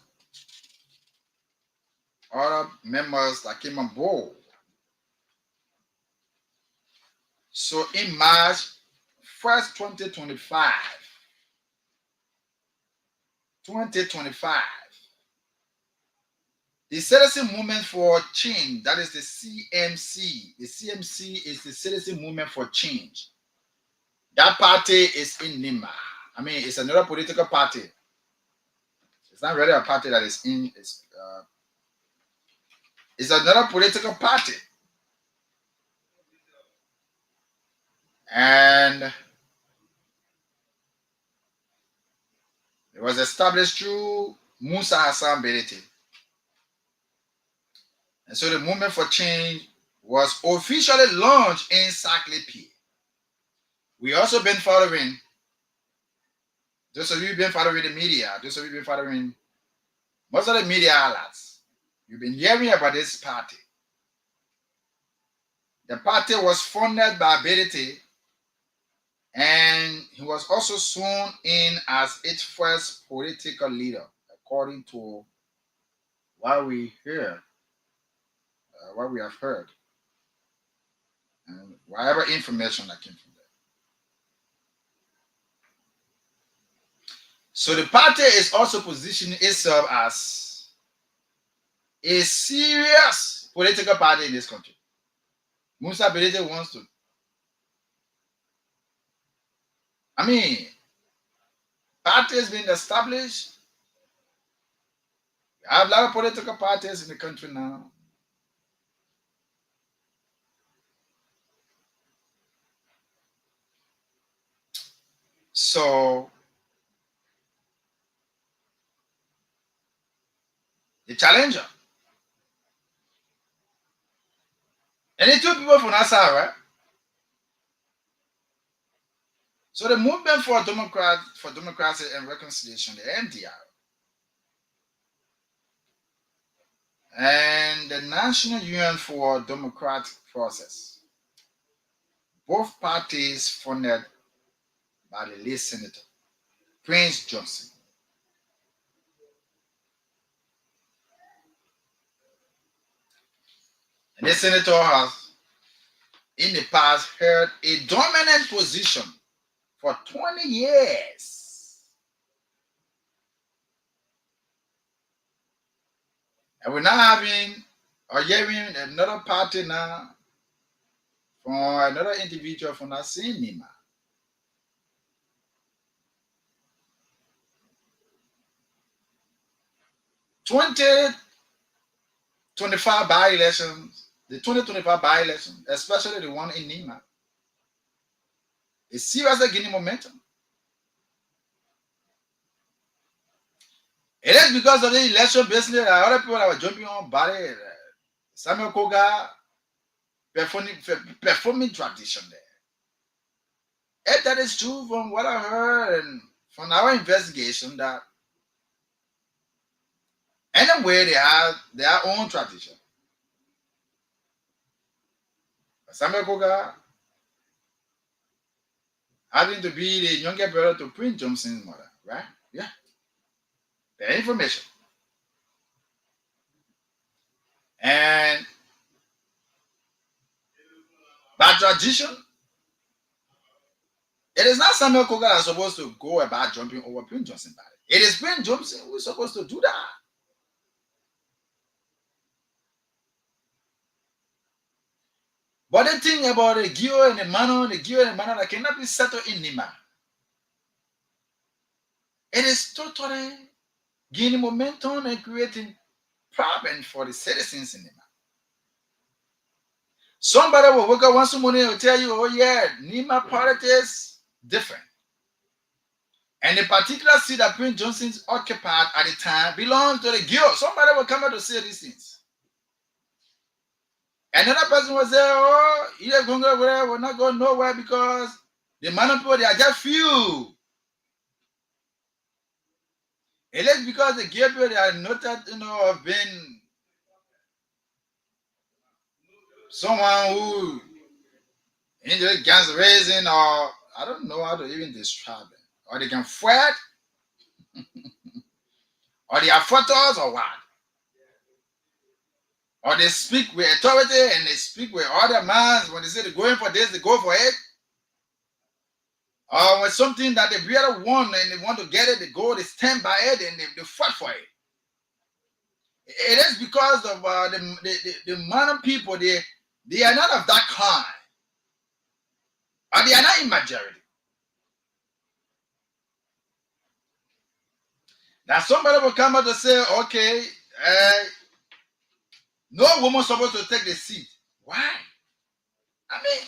other members that came on board. So in March 1st, 2025, the Citizen Movement for Change, that is the CMC. The CMC is the Citizen Movement for Change. That party is in Nima. I mean, it's another political party. It's not really a party that is in. It's another political party. And it was established through Musa Hassan Belete. And so the Movement for Change was officially launched in Saklepi. We also been following, those of you who've been following the media, those of you who've been following most of the media outlets, you've been hearing about this party. The party was funded by Belete, and he was also sworn in as its first political leader, according to what we hear, what we have heard, and whatever information that came from there. So the party is also positioning itself as a serious political party in this country. Musa Belete wants to. I mean, parties being established. We have a lot of political parties in the country now. So the challenger. And the two people from that side, right? So the movement for democracy and reconciliation, the MDR, and the National Union for Democratic Process, both parties funded by the late Senator Prince Johnson. And this senator has, in the past, held a dominant position for 20 years. And we're now having or hearing another party now from another individual from that same Nima. The 2025 by-election, especially the one in Nima, is seriously gaining momentum. It is because of the election business that other people that were jumping on body, Samuel Koga performing tradition there. If that is true from what I heard and from our investigation, that anyway they have their own tradition. Samuel Koga having to be the younger brother to Prince Johnson's mother, right? Yeah. The information. And by tradition, it is not Samuel Koga that's supposed to go about jumping over Prince Johnson's body. It is Prince Johnson who is supposed to do that. But the thing about the Kear and the manner that cannot be settled in Nima, it is totally gaining momentum and creating problems for the citizens in Nima. Somebody will wake up once morning and will tell you, oh yeah, Nima politics different. And the particular seat that Prince Johnson's occupied at the time belongs to the Kear. Somebody will come out to say these things. Another person will say, oh, you're going to go there, we're not going nowhere because the man people, they are just few. It is because the Kear people, they are noted, of being someone who enjoys guns raising, or I don't know how to even describe it. Or they can fight, or they are fighters, or what? Or they speak with authority and they speak with other minds. When they say they're going for this, they go for it. Or when something that they really want and they want to get it, they go, they stand by it and they fight for it. It is because of the modern people, they are not of that kind. Or they are not in majority. Now somebody will come out and say, okay, no woman is supposed to take the seat. Why? I mean,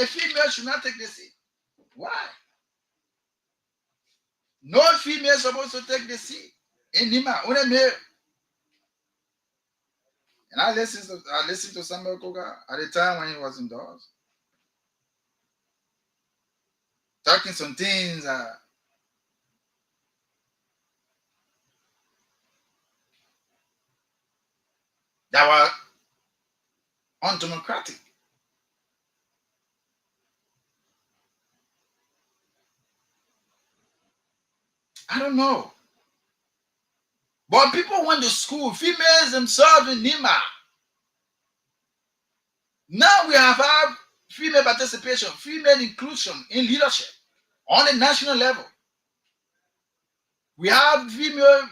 a female should not take the seat. Why? No female is supposed to take the seat in Nima. Only male. And I listened to Samuel Koga at the time when he was indoors, talking some things that were undemocratic. I don't know. But people went to school, females themselves in Nima. Now we have had female participation, female inclusion in leadership on the national level. We have female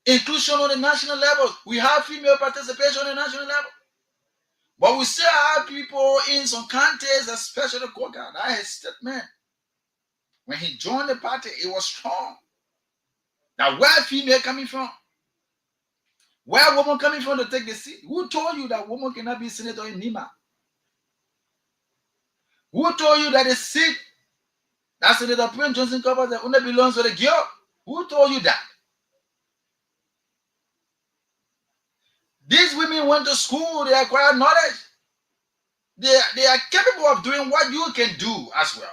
inclusion on the national level. We have female participation on the national level. But we still have people in some counties, especially Koga. That is statement. When he joined the party, it was strong. Now, where female coming from? Where woman coming from to take the seat? Who told you that woman cannot be senator in Nima? Who told you that the seat that Senator Prince Johnson covers that only belongs to the girl? Who told you that? These women went to school, they acquired knowledge. They are capable of doing what you can do as well.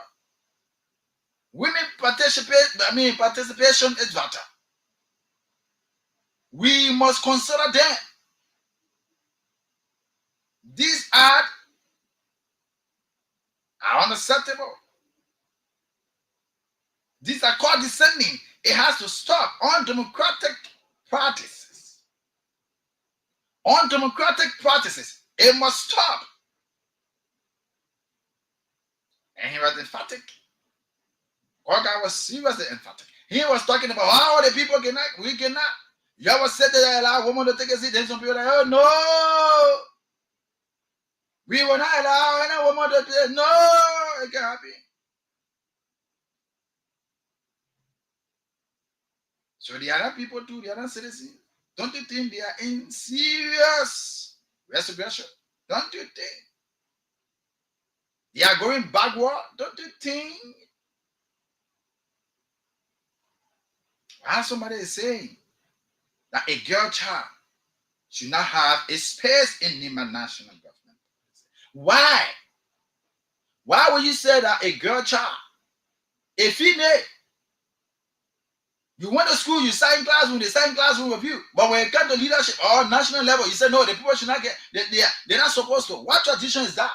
Women participation is vital. We must consider them. These are unacceptable. These are condescending. It has to stop. Undemocratic practices. Undemocratic practices. It must stop. And he was emphatic. Koga was seriously emphatic. He was talking about how the people cannot, we cannot. You ever said that they allow women to take a seat, then some people are like, oh no, we will not allow any woman to take, no, it can't happen. So the other people too, the other citizens, don't you think they are in serious resurrection? Don't you think they are going backward? Don't you think? Why somebody is saying that a girl child should not have a space in Nima national government? Why? Why would you say that a girl child, a female, you went to school, you sat in classroom, they sat in classroom with you, but when it comes to leadership or national level, you said no, the people should not get, they're not supposed to. What tradition is that?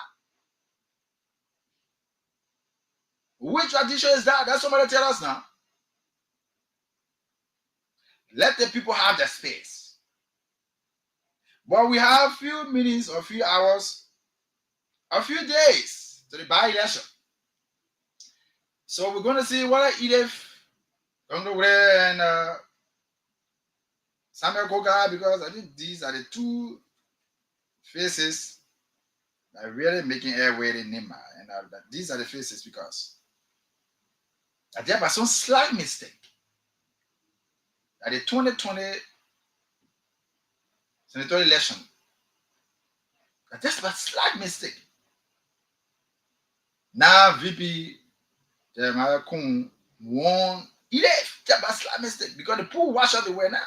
Which tradition is that? That's somebody tell us now. Let the people have their space. But we have a few minutes or a few hours, a few days to the by-election. So we're going to see what Edith and Samuel Koga, because I think these are the two faces that are really making airway in Nima. And these are the faces because there was some slight mistake at the 2020 senatorial election. Just a slight mistake. Now VP Jeremiah Kun won. Just a slight mistake because the pool washed out the way now.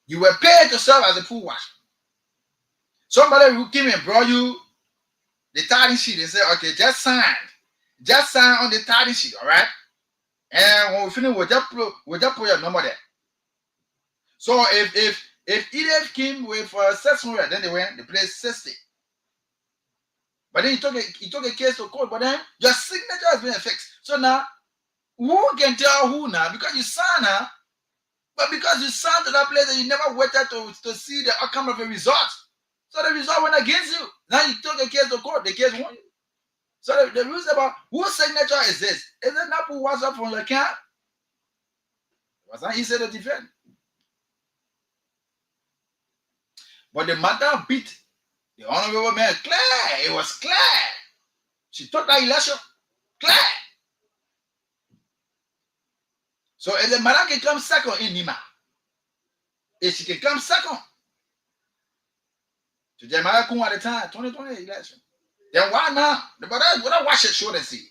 You were paid to serve as a pool washer. Somebody who came and brought you the tithing sheet and said, okay, just sign on the tithing sheet, all right? And when we finish, we'll just put your number there. So if Edith came with 600, then they played 60. But then he took a case to court, but then your signature has been fixed. So now, who can tell who now? Because you signed now, but because you signed to that place and you never waited to see the outcome of the result. So the result went against you. Now you took a case to court, the case won you. So the rules about whose signature is this? Is it not who was up from your camp? It was not easy to defend. But the matter beat the honorable man clear. It was clear. She took that election clear. So if the matter can come second in Nima, if she can come second to Jeremiah Kun at the time, 2020 election, then why now? But I watch it show and see.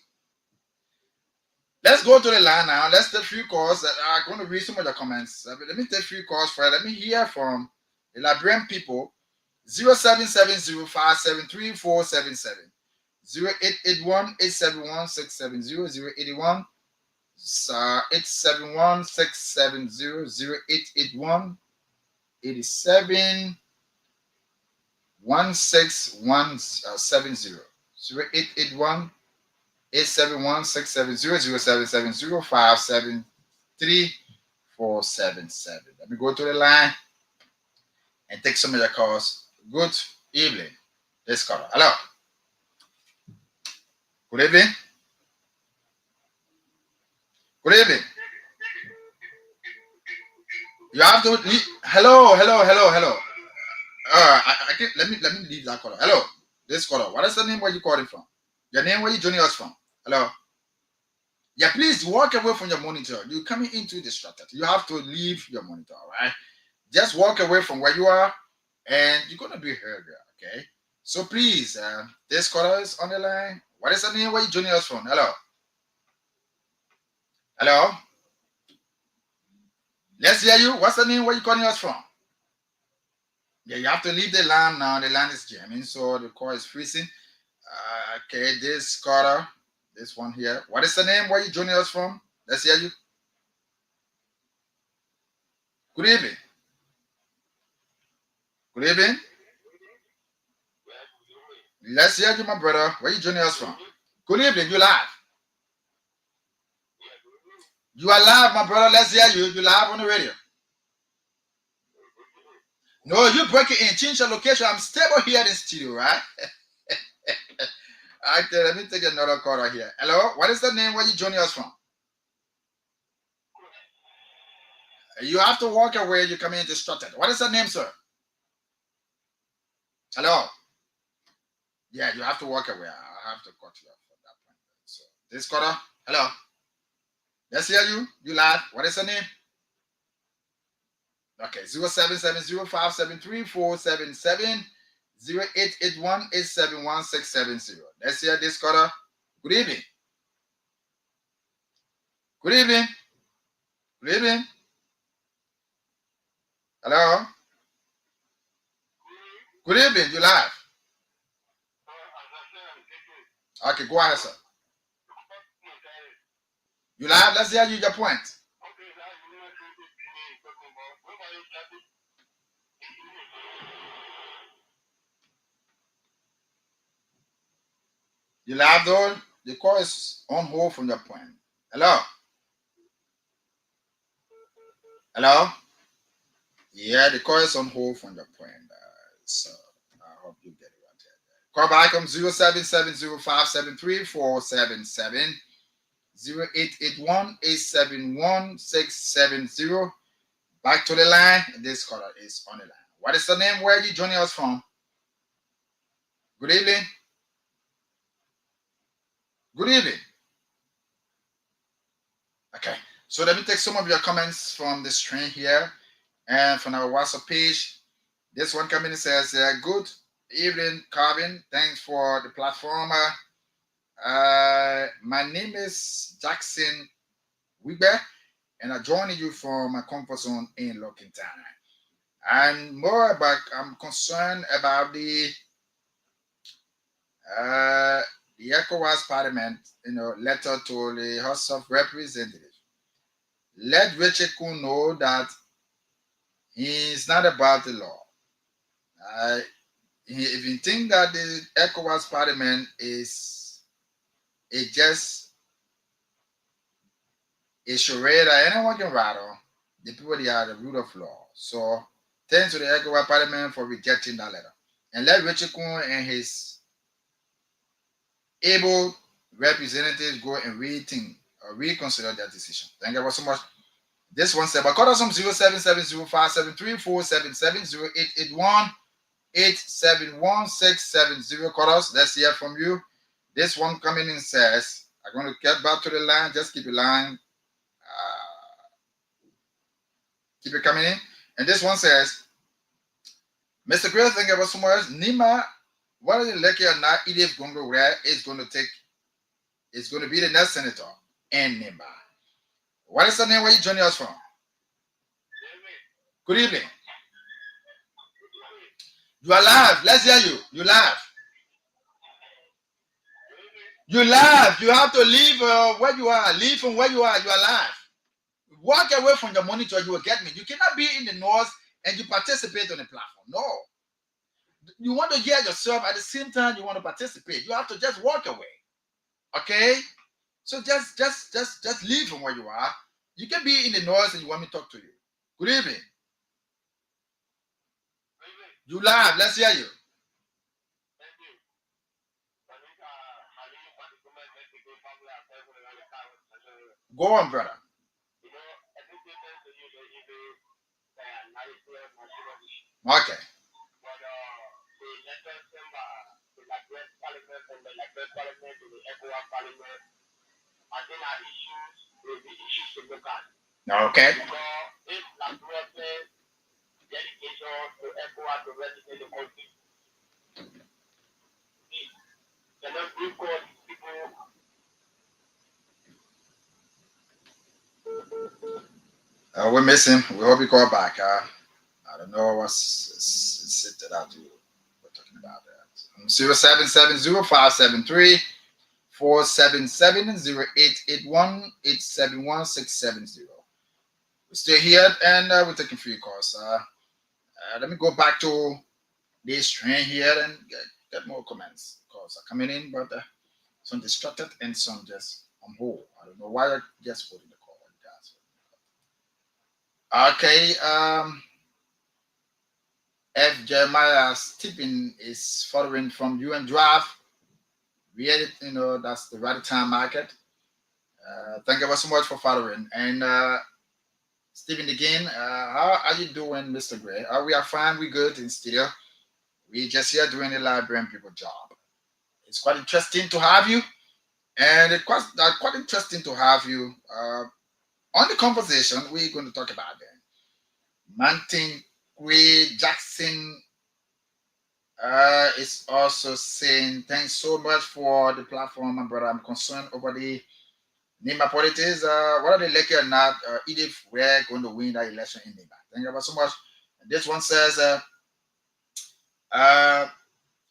Let's go to the line now. Let's take a few calls. I'm going to read some of the comments. Let me take a few calls first. Let me hear from the Liberian people. 0770573477, 0881-871-670, 871-670, 0881-87-16170, 0881-871-670, 071-670-573-477. Let me go to the line and take some of your calls. Good evening. This caller. Hello. Good evening. Good evening. You have to leave. Hello, hello, hello, hello. I can let me leave that caller. Hello, this caller. What is the name where you calling from? Your name where you joining us from? Hello. Yeah, please walk away from your monitor. You're coming into distracted. You have to leave your monitor, all right? Just walk away from where you are, and you're gonna be heard, okay? So please, this caller is on the line. What is the name where you joining us from? Hello. Hello. Let's hear you. What's the name where you calling us from? Yeah, you have to leave the line now. The line is jamming, so the call is freezing. Okay, this caller, this one here. What is the name where you joining us from? Let's hear you. Good evening. Good evening. Let's hear you, my brother. Where you joining us from? Good evening. You live. You are live, my brother. Let's hear you. You live on the radio. No, you break it in. Change your location. I'm stable here in the studio, right? Okay, let me take another call right here. Hello, what is the name where you joining us from? You have to walk away. You're coming in distracted. What is the name, sir? Hello. Yeah, you have to walk away. I have to cut you off at that point. So this caller. Hello. Let's hear you. You live. What is the name? Okay, 0770573477 0881871670. Let's hear this caller. Good evening. Good evening. Good evening. Hello. Good evening. You live. Okay, go ahead, sir. You live. Let's hear you your point. You live though. The call is on hold from your point. Hello. Hello. Yeah, the call is on hold from your point. So I hope you get it right there. Call back on 0770573477 0881871670. Back to the line. This caller is on the line. What is the name? Where are you joining us from? Good evening. Good evening. Okay, so let me take some of your comments from the screen here and from our WhatsApp page. This one coming says, good evening, Carvin. Thanks for the platform. My name is Jackson Wigbe, and I'm joining you from my comfort zone in Lockington. I'm concerned about the ECOWAS Parliament, letter to the House of Representatives. Let Richard Kuhn know that he's not about the law. If you think that the ECOWAS Parliament is just a charade that anyone can rattle, the people they are the rule of law. So thanks to the ECOWAS Parliament for rejecting that letter. And let Richard Kuhn and his able representatives go and reconsider their decision. Thank you so much. This one said, but call us on 0770573477 0881871670. Call us. Let's hear from you. This one coming in says, I'm going to get back to the line. Just keep the line. Keep it coming in. And this one says, Mr. Grill, thank you so much. Nima, what is the lucky or not? Edith Gongo where is going to be the next senator and Nima. What is the name where you joining us from? Good evening. You are live. Let's hear you. You live. You live. You have to leave where you are. Leave from where you are. You are live. Walk away from your monitor. You will get me. You cannot be in the noise and you participate on the platform. No. You want to hear yourself at the same time you want to participate. You have to just walk away. Okay? So just leave from where you are. You can be in the noise and you want me to talk to you. Good evening. You live. Let's hear you. Go on, brother. Okay. But the elected member, the Liberia Parliament from the Liberia Parliament to the ECOWAS Parliament, I think are issues will be issues to look at. Okay. Because if Liberia dedication to ECOWAS to represent the country, they don't bring all these people. We miss him. We hope he call back. I don't know what's it that we're talking about that. 0770-573-477 0881-871-670. We're still here and we're taking free calls. Let me go back to this train here and get more comments. Calls are coming in, but some distracted and some just on hold. I don't know why they're just holding the call like that. Okay. F. Jeremiah Stephen is following from UN Draft. We had it, that's the right time market. Thank you so much for following. And Stephen again, how are you doing, Mr. Gray? We are fine, we good in studio. We just here doing the librarian people job. It's quite interesting to have you. And it's quite interesting to have you on the conversation. We're going to talk about that. Mountain Gray Jackson is also saying thanks so much for the platform, my brother. I'm concerned over the Nima politics. Whether they like it or not, Edith, we're going to win that election in Nima. Thank you so much. And this one says,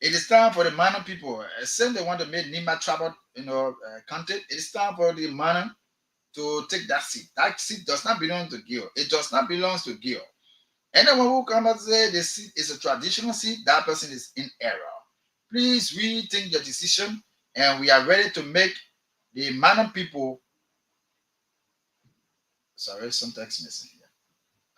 it is time for the Mana people. Since they want to make Nima tribal, content, it is time for the Mana to take that seat. That seat does not belong to Gil. It does not belong to Gil. Anyone who comes and say the seat is a traditional seat, that person is in error. Please rethink your decision, and we are ready to make the Mana people. Sorry, some text missing here.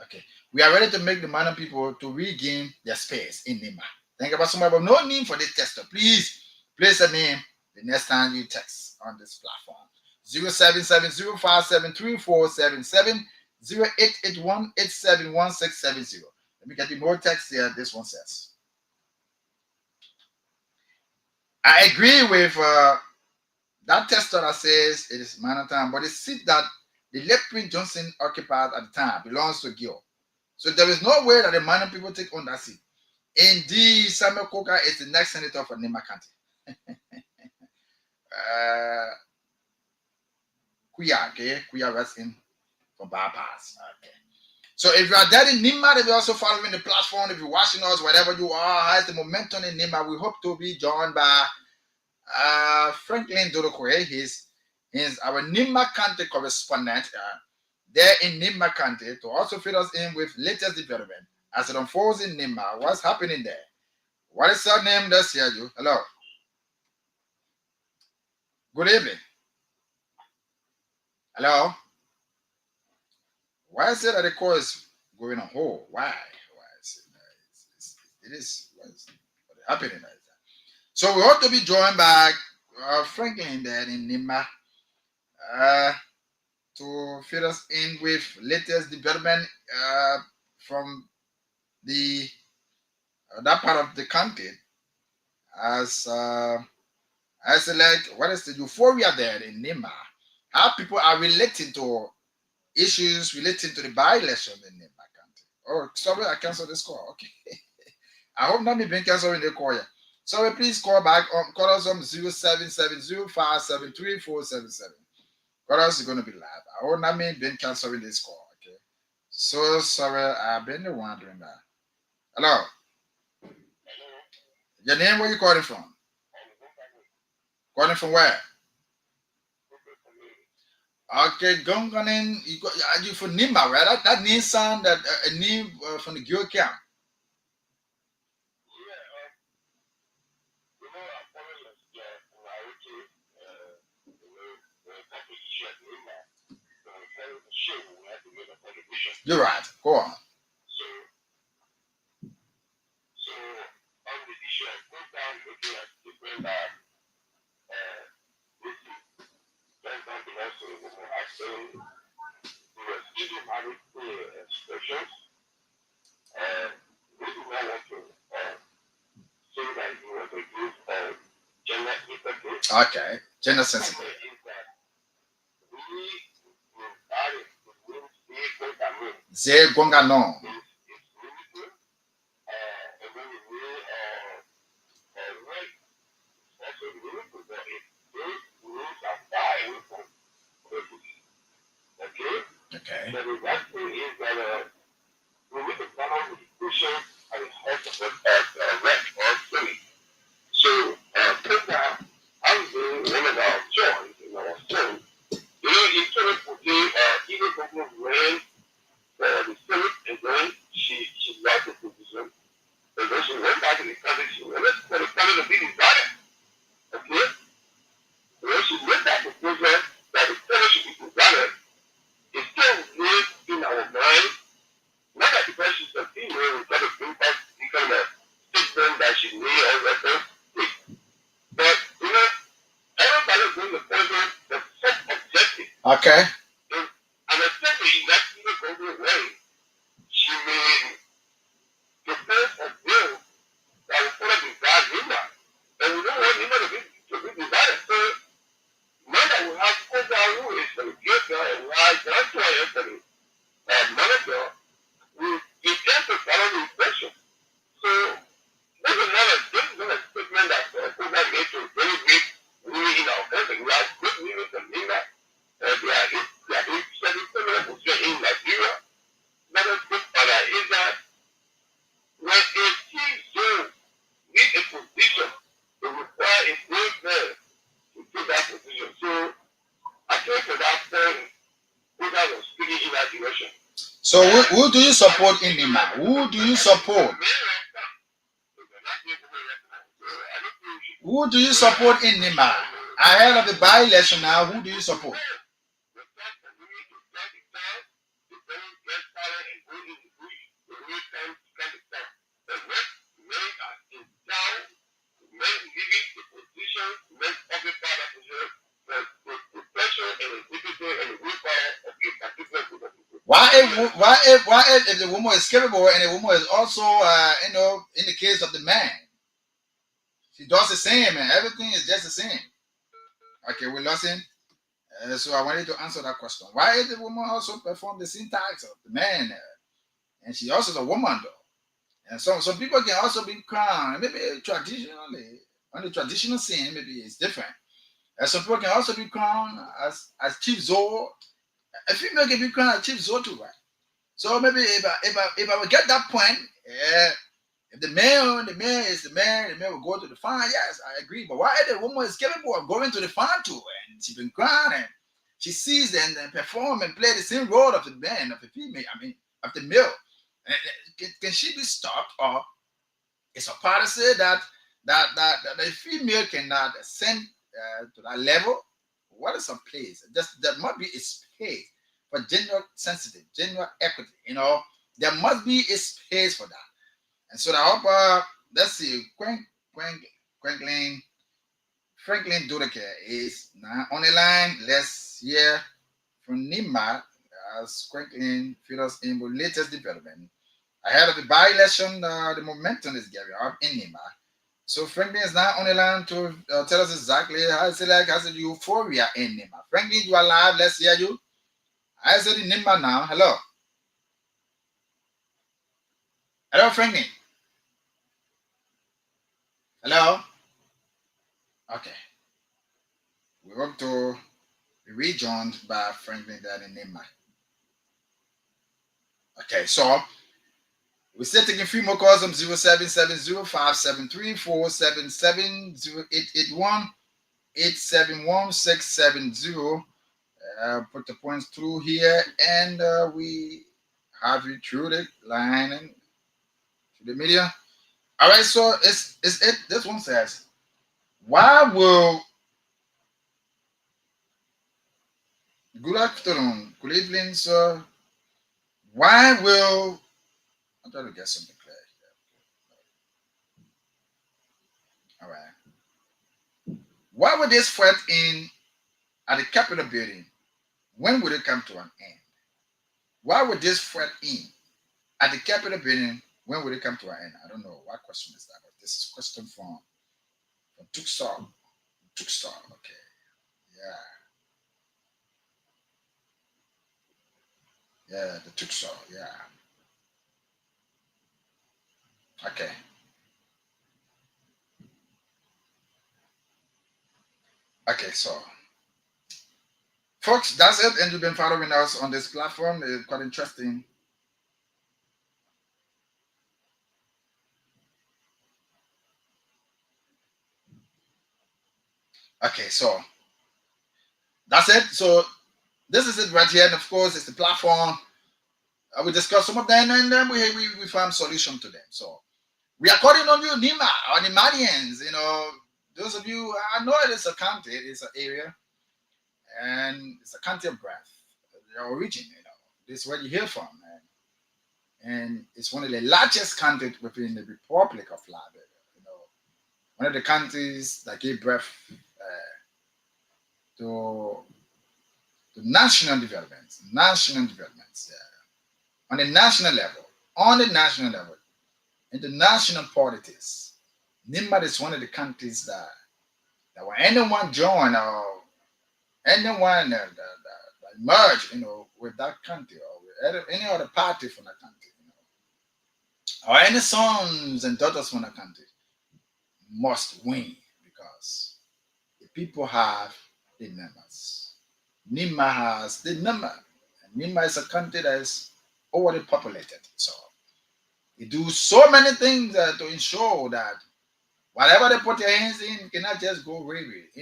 Okay, we are ready to make the Mana people to regain their space in Nima. Thank you about somebody, but no need for this tester. Please place a name the next time you text on this platform. 0770-573-477 0881-871-670. Let me get the more text here. This one says, I agree with that tester that says it is Mana time, but the seat that the left wing Johnson occupied at the time belongs to Gil. So there is no way that the Mana people take on that seat. Indeed, Samuel Coker is the next senator for Nima County. Kear resting from bypass. Okay. So if you are there in Nima, if you're also following the platform, if you're watching us, wherever you are, has the momentum in Nima, we hope to be joined by Franklin Dorokwe. He's our Nima County correspondent there in Nima County to also fill us in with latest development as it unfolds in Nima. What's happening there? What is your name? Let's hear you. Hello. Good evening. Hello. Why is it that the call is going on hold? Why? Why is it? It is. What's happening? So we ought to be joined by Franklin there in Nima to fill us in with latest development from the that part of the country as like what is the euphoria there in Nima? How people are relating to issues relating to the by-election in Nima County. Oh, sorry, I canceled this call. Okay. I hope not me being canceled in the call. Yeah. Sorry, please call back. Call us on 0770-573-477. Call us is going to be live. I hope not me being canceled in this call. Okay. So sorry, I've been the one doing that. Hello. Your name? Where you calling from? Calling from where? Okay, Gonganin, you from Nimba, right? That name sound that a name from the Gil camp. You're right. Go on. So on the issue, I go down looking at different down the rest of the I say we were still having expressions and we Okay. Gender sensitive. Zé Gonganon. Okay. Okay. So who do you support in Nima? Who do you support? Who do you support in Nima? Ahead of the by-election now, who do you support? Why if the woman is capable and the woman is also in the case of the man, she does the same and everything is just the same. Okay, we lost him. So I wanted to answer that question. Why is the woman also perform the same tasks of the man? And she also is a woman though. And some people can also be crowned. Maybe traditionally, on the traditional scene, maybe it's different. And some people can also be crowned as Chief Zor. A female can be crowned as Chief Zor too, right? So maybe if I would get that point, if the man is the man will go to the farm. Yes, I agree. But why the woman is capable of going to the farm too, and she's been crying and she sees and perform and play the same role of the man, of the female. I mean, of the male. Can she be stopped, or it's a policy that the female cannot ascend to that level? What is a place? Just there must be a space for gender sensitive, gender equity. There must be a space for that. And so I hope, let's see, Franklin Dudeke is now on the line. Let's hear from Nima as Franklin fills in with latest development. Ahead of the by-election, the momentum is getting up in Nima. So Franklin is now on the line to tell us exactly how it's like, how's the euphoria in Nima. Franklin, you are live. Let's hear you. I said in Nima now. Hello. Hello, Franklin. Hello. Okay. We hope to be rejoined by Franklin there in Nima. Okay, so we're still taking 3 more calls from 0770-573-477-0881 871-670. Put the points through here, and we have you through the line and through the media. All right, so it's it. This one says, why will good afternoon, good evening, sir. Why will I'm trying to get something clear here. All right. Why would this fight in at the Capitol building? When would it come to an end? Why would this fight in at the Capitol building? When would it come to an end? I don't know what question is that, but this is a question from Tucson. Tukstar. Okay. Yeah, the Tukstar. Yeah. Okay. Okay, so folks, that's it. And you've been following us on this platform. It's quite interesting. Okay, so that's it. So this is it right here. And of course, it's the platform. We discuss some of them and then we find solution to them. So we are calling on you, Nima, or Nimadians. Those of you, I know it is a county, it is an area, and it's a county of breath, the origin. This is where you hear from. And it's one of the largest countries within the Republic of Liberia. One of the countries that gave birth to national developments, on the national level, in the national politics. Nimba is one of the countries that when anyone join or anyone that merge, with that country or with any other party from that country, or any sons and daughters from that country must win because the people have the numbers. Nimba has the number. And Nimba is a country that is overly populated. So they do so many things to ensure that whatever they put their hands in cannot just go away with.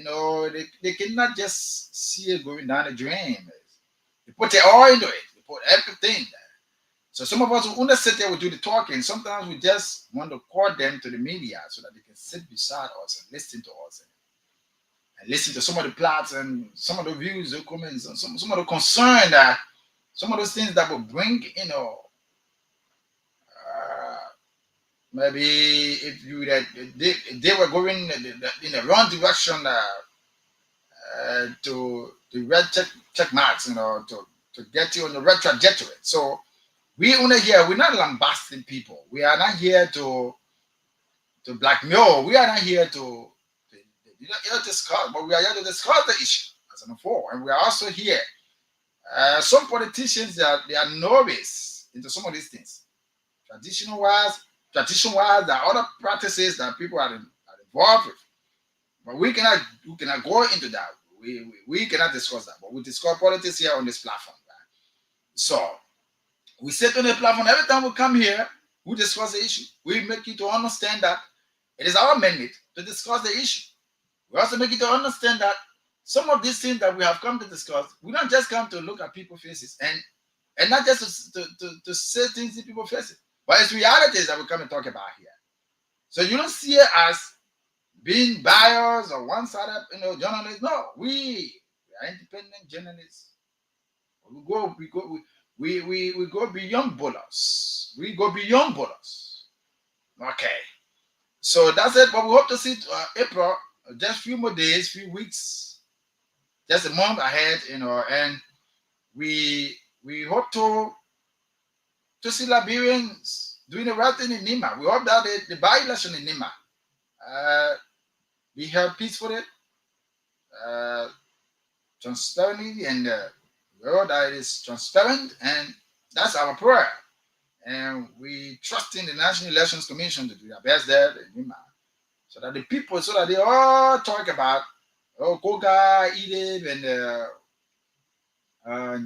They cannot just see it going down the drain. They put their oil into it. They put everything there. So some of us who want to sit there, we do the talking. Sometimes we just want to call them to the media so that they can sit beside us and listen to us and listen to some of the plots and some of the views, the comments, and some of the concern that some of those things that will bring, maybe if you that they were going in the wrong direction to the red check marks, to get you on the red trajectory. So we only here, we're not lambasting people. We are not here to blackmail. We are not here to discuss, but we are here to discuss the issue as an whole. And we are also here. Some politicians they are novice into some of these things. Tradition wise, there are other practices that people are involved with. But we cannot go into that. We cannot discuss that. But we discuss politics here on this platform. Right? So we sit on the platform every time we come here, we discuss the issue. We make you to understand that it is our mandate to discuss the issue. We also make you to understand that some of these things that we have come to discuss, we don't just come to look at people's faces and not just to say things in people's faces, but it's realities that we come and talk about here. So you don't see it as being biased or one-sided, journalists. No, we are independent journalists. We go beyond borders. We go beyond borders. Okay. So that's it. But we hope to see April, just a few more days, few weeks, just a month ahead, and we hope to see Liberians doing the right thing in Nima. We hope that the by-election in Nima be held peacefully, transparently, and that it is transparent, and that's our prayer. And we trust in the National Elections Commission to do their best there in Nima, so that the people, so that they all talk about Koga, Edib, and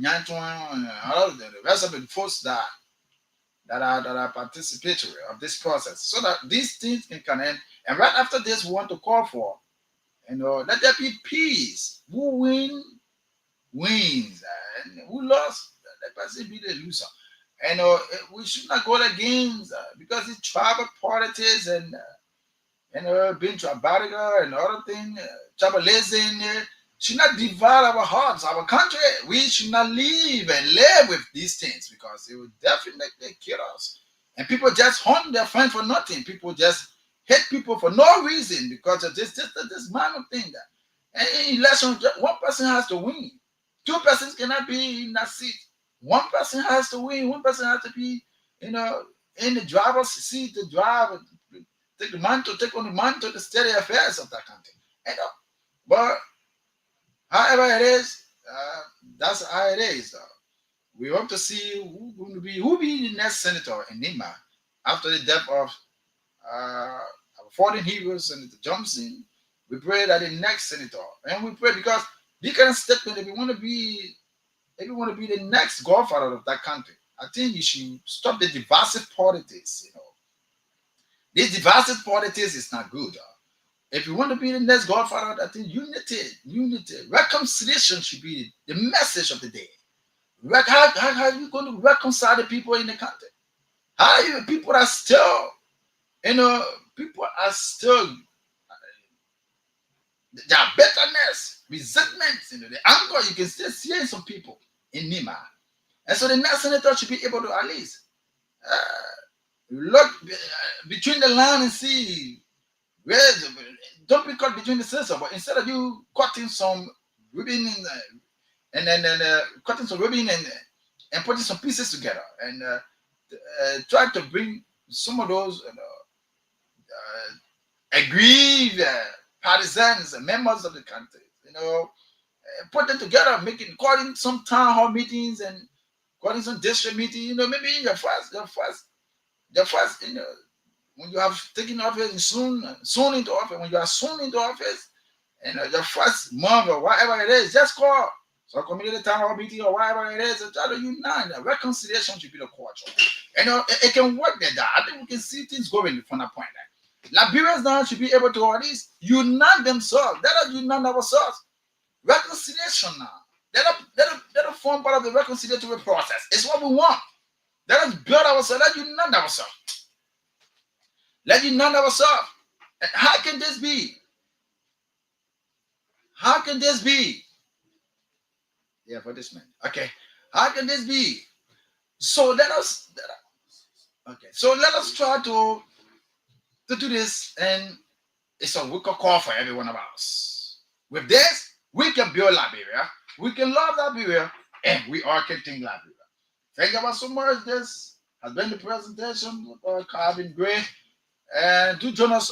Nyantuan, and all of the rest of the folks that are participatory of this process, so that these things can end. And right after this, we want to call for, let there be peace. Who wins, and who lost, that person be the loser. And we should not go against because it's tribal politics and being tribal and other things, tribalism should not divide our hearts, our country. We should not live with these things because it will definitely kill us. And people just hunt their friend for nothing. People just hate people for no reason because of this minor thing. That in election, one person has to win. Two persons cannot be in that seat. One person has to win. One person has to be, in the driver's seat to drive, take on the mantle to steady affairs of that country. But however it is, that's how it is. We hope to see who be the next senator in Nima after the death of our fallen hero, Senator Johnson. We pray that the next senator, and we pray because they can step in if you want to be, if you want to be the next godfather of that country. I think you should stop the divisive politics. This divisive politics is not good. If you want to be the next godfather, I think unity, reconciliation should be the message of the day. How are you going to reconcile the people in the country? How are you people are still, you know, people are still their bitterness, resentment, the anger you can still see in some people in Nima. And so the next senator should be able to at least look between the land and see where don't be caught between the scissors, but instead of you cutting some ribbon and then cutting some ribbon and putting some pieces together and try to bring some of those aggrieved partisans and members of the country, put them together, calling some town hall meetings and calling some district meetings, maybe in your first, when you have taken office and soon into office, when you are soon into office, and the first month or whatever it is, just call. So community town hall meeting or whatever it is, and try to unite. Reconciliation should be the culture. It can work like that. I think we can see things going from that point. Liberians now should be able to at least unite themselves. Let us unite ourselves. Reconciliation now. Let us form part of the reconciliatory process. It's what we want. Let us build ourselves. Let us unite ourselves. Let us unite ourselves. And how can this be? How can this be? Yeah, for this man. Okay. How can this be? So let us try to do this, and it's a wake-up call for every one of us. With this, we can build Liberia, we can love Liberia, and we all can think Liberia. Thank you so much. This has been the presentation of Calvin Gray. And do join us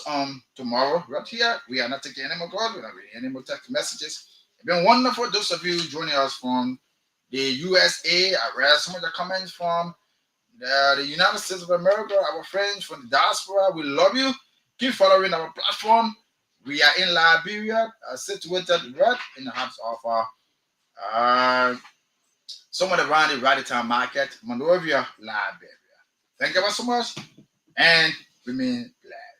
tomorrow right here. We are not taking any more calls, we're not reading any more text messages. It's been wonderful. Those of you joining us from the USA, I read some of the comments from the United States of America, our friends from the diaspora. We love you. Keep following our platform. We are in Liberia, situated right in the heart of somewhere around the Raditown Market, Monrovia, Liberia. Thank you so much, and remain blessed.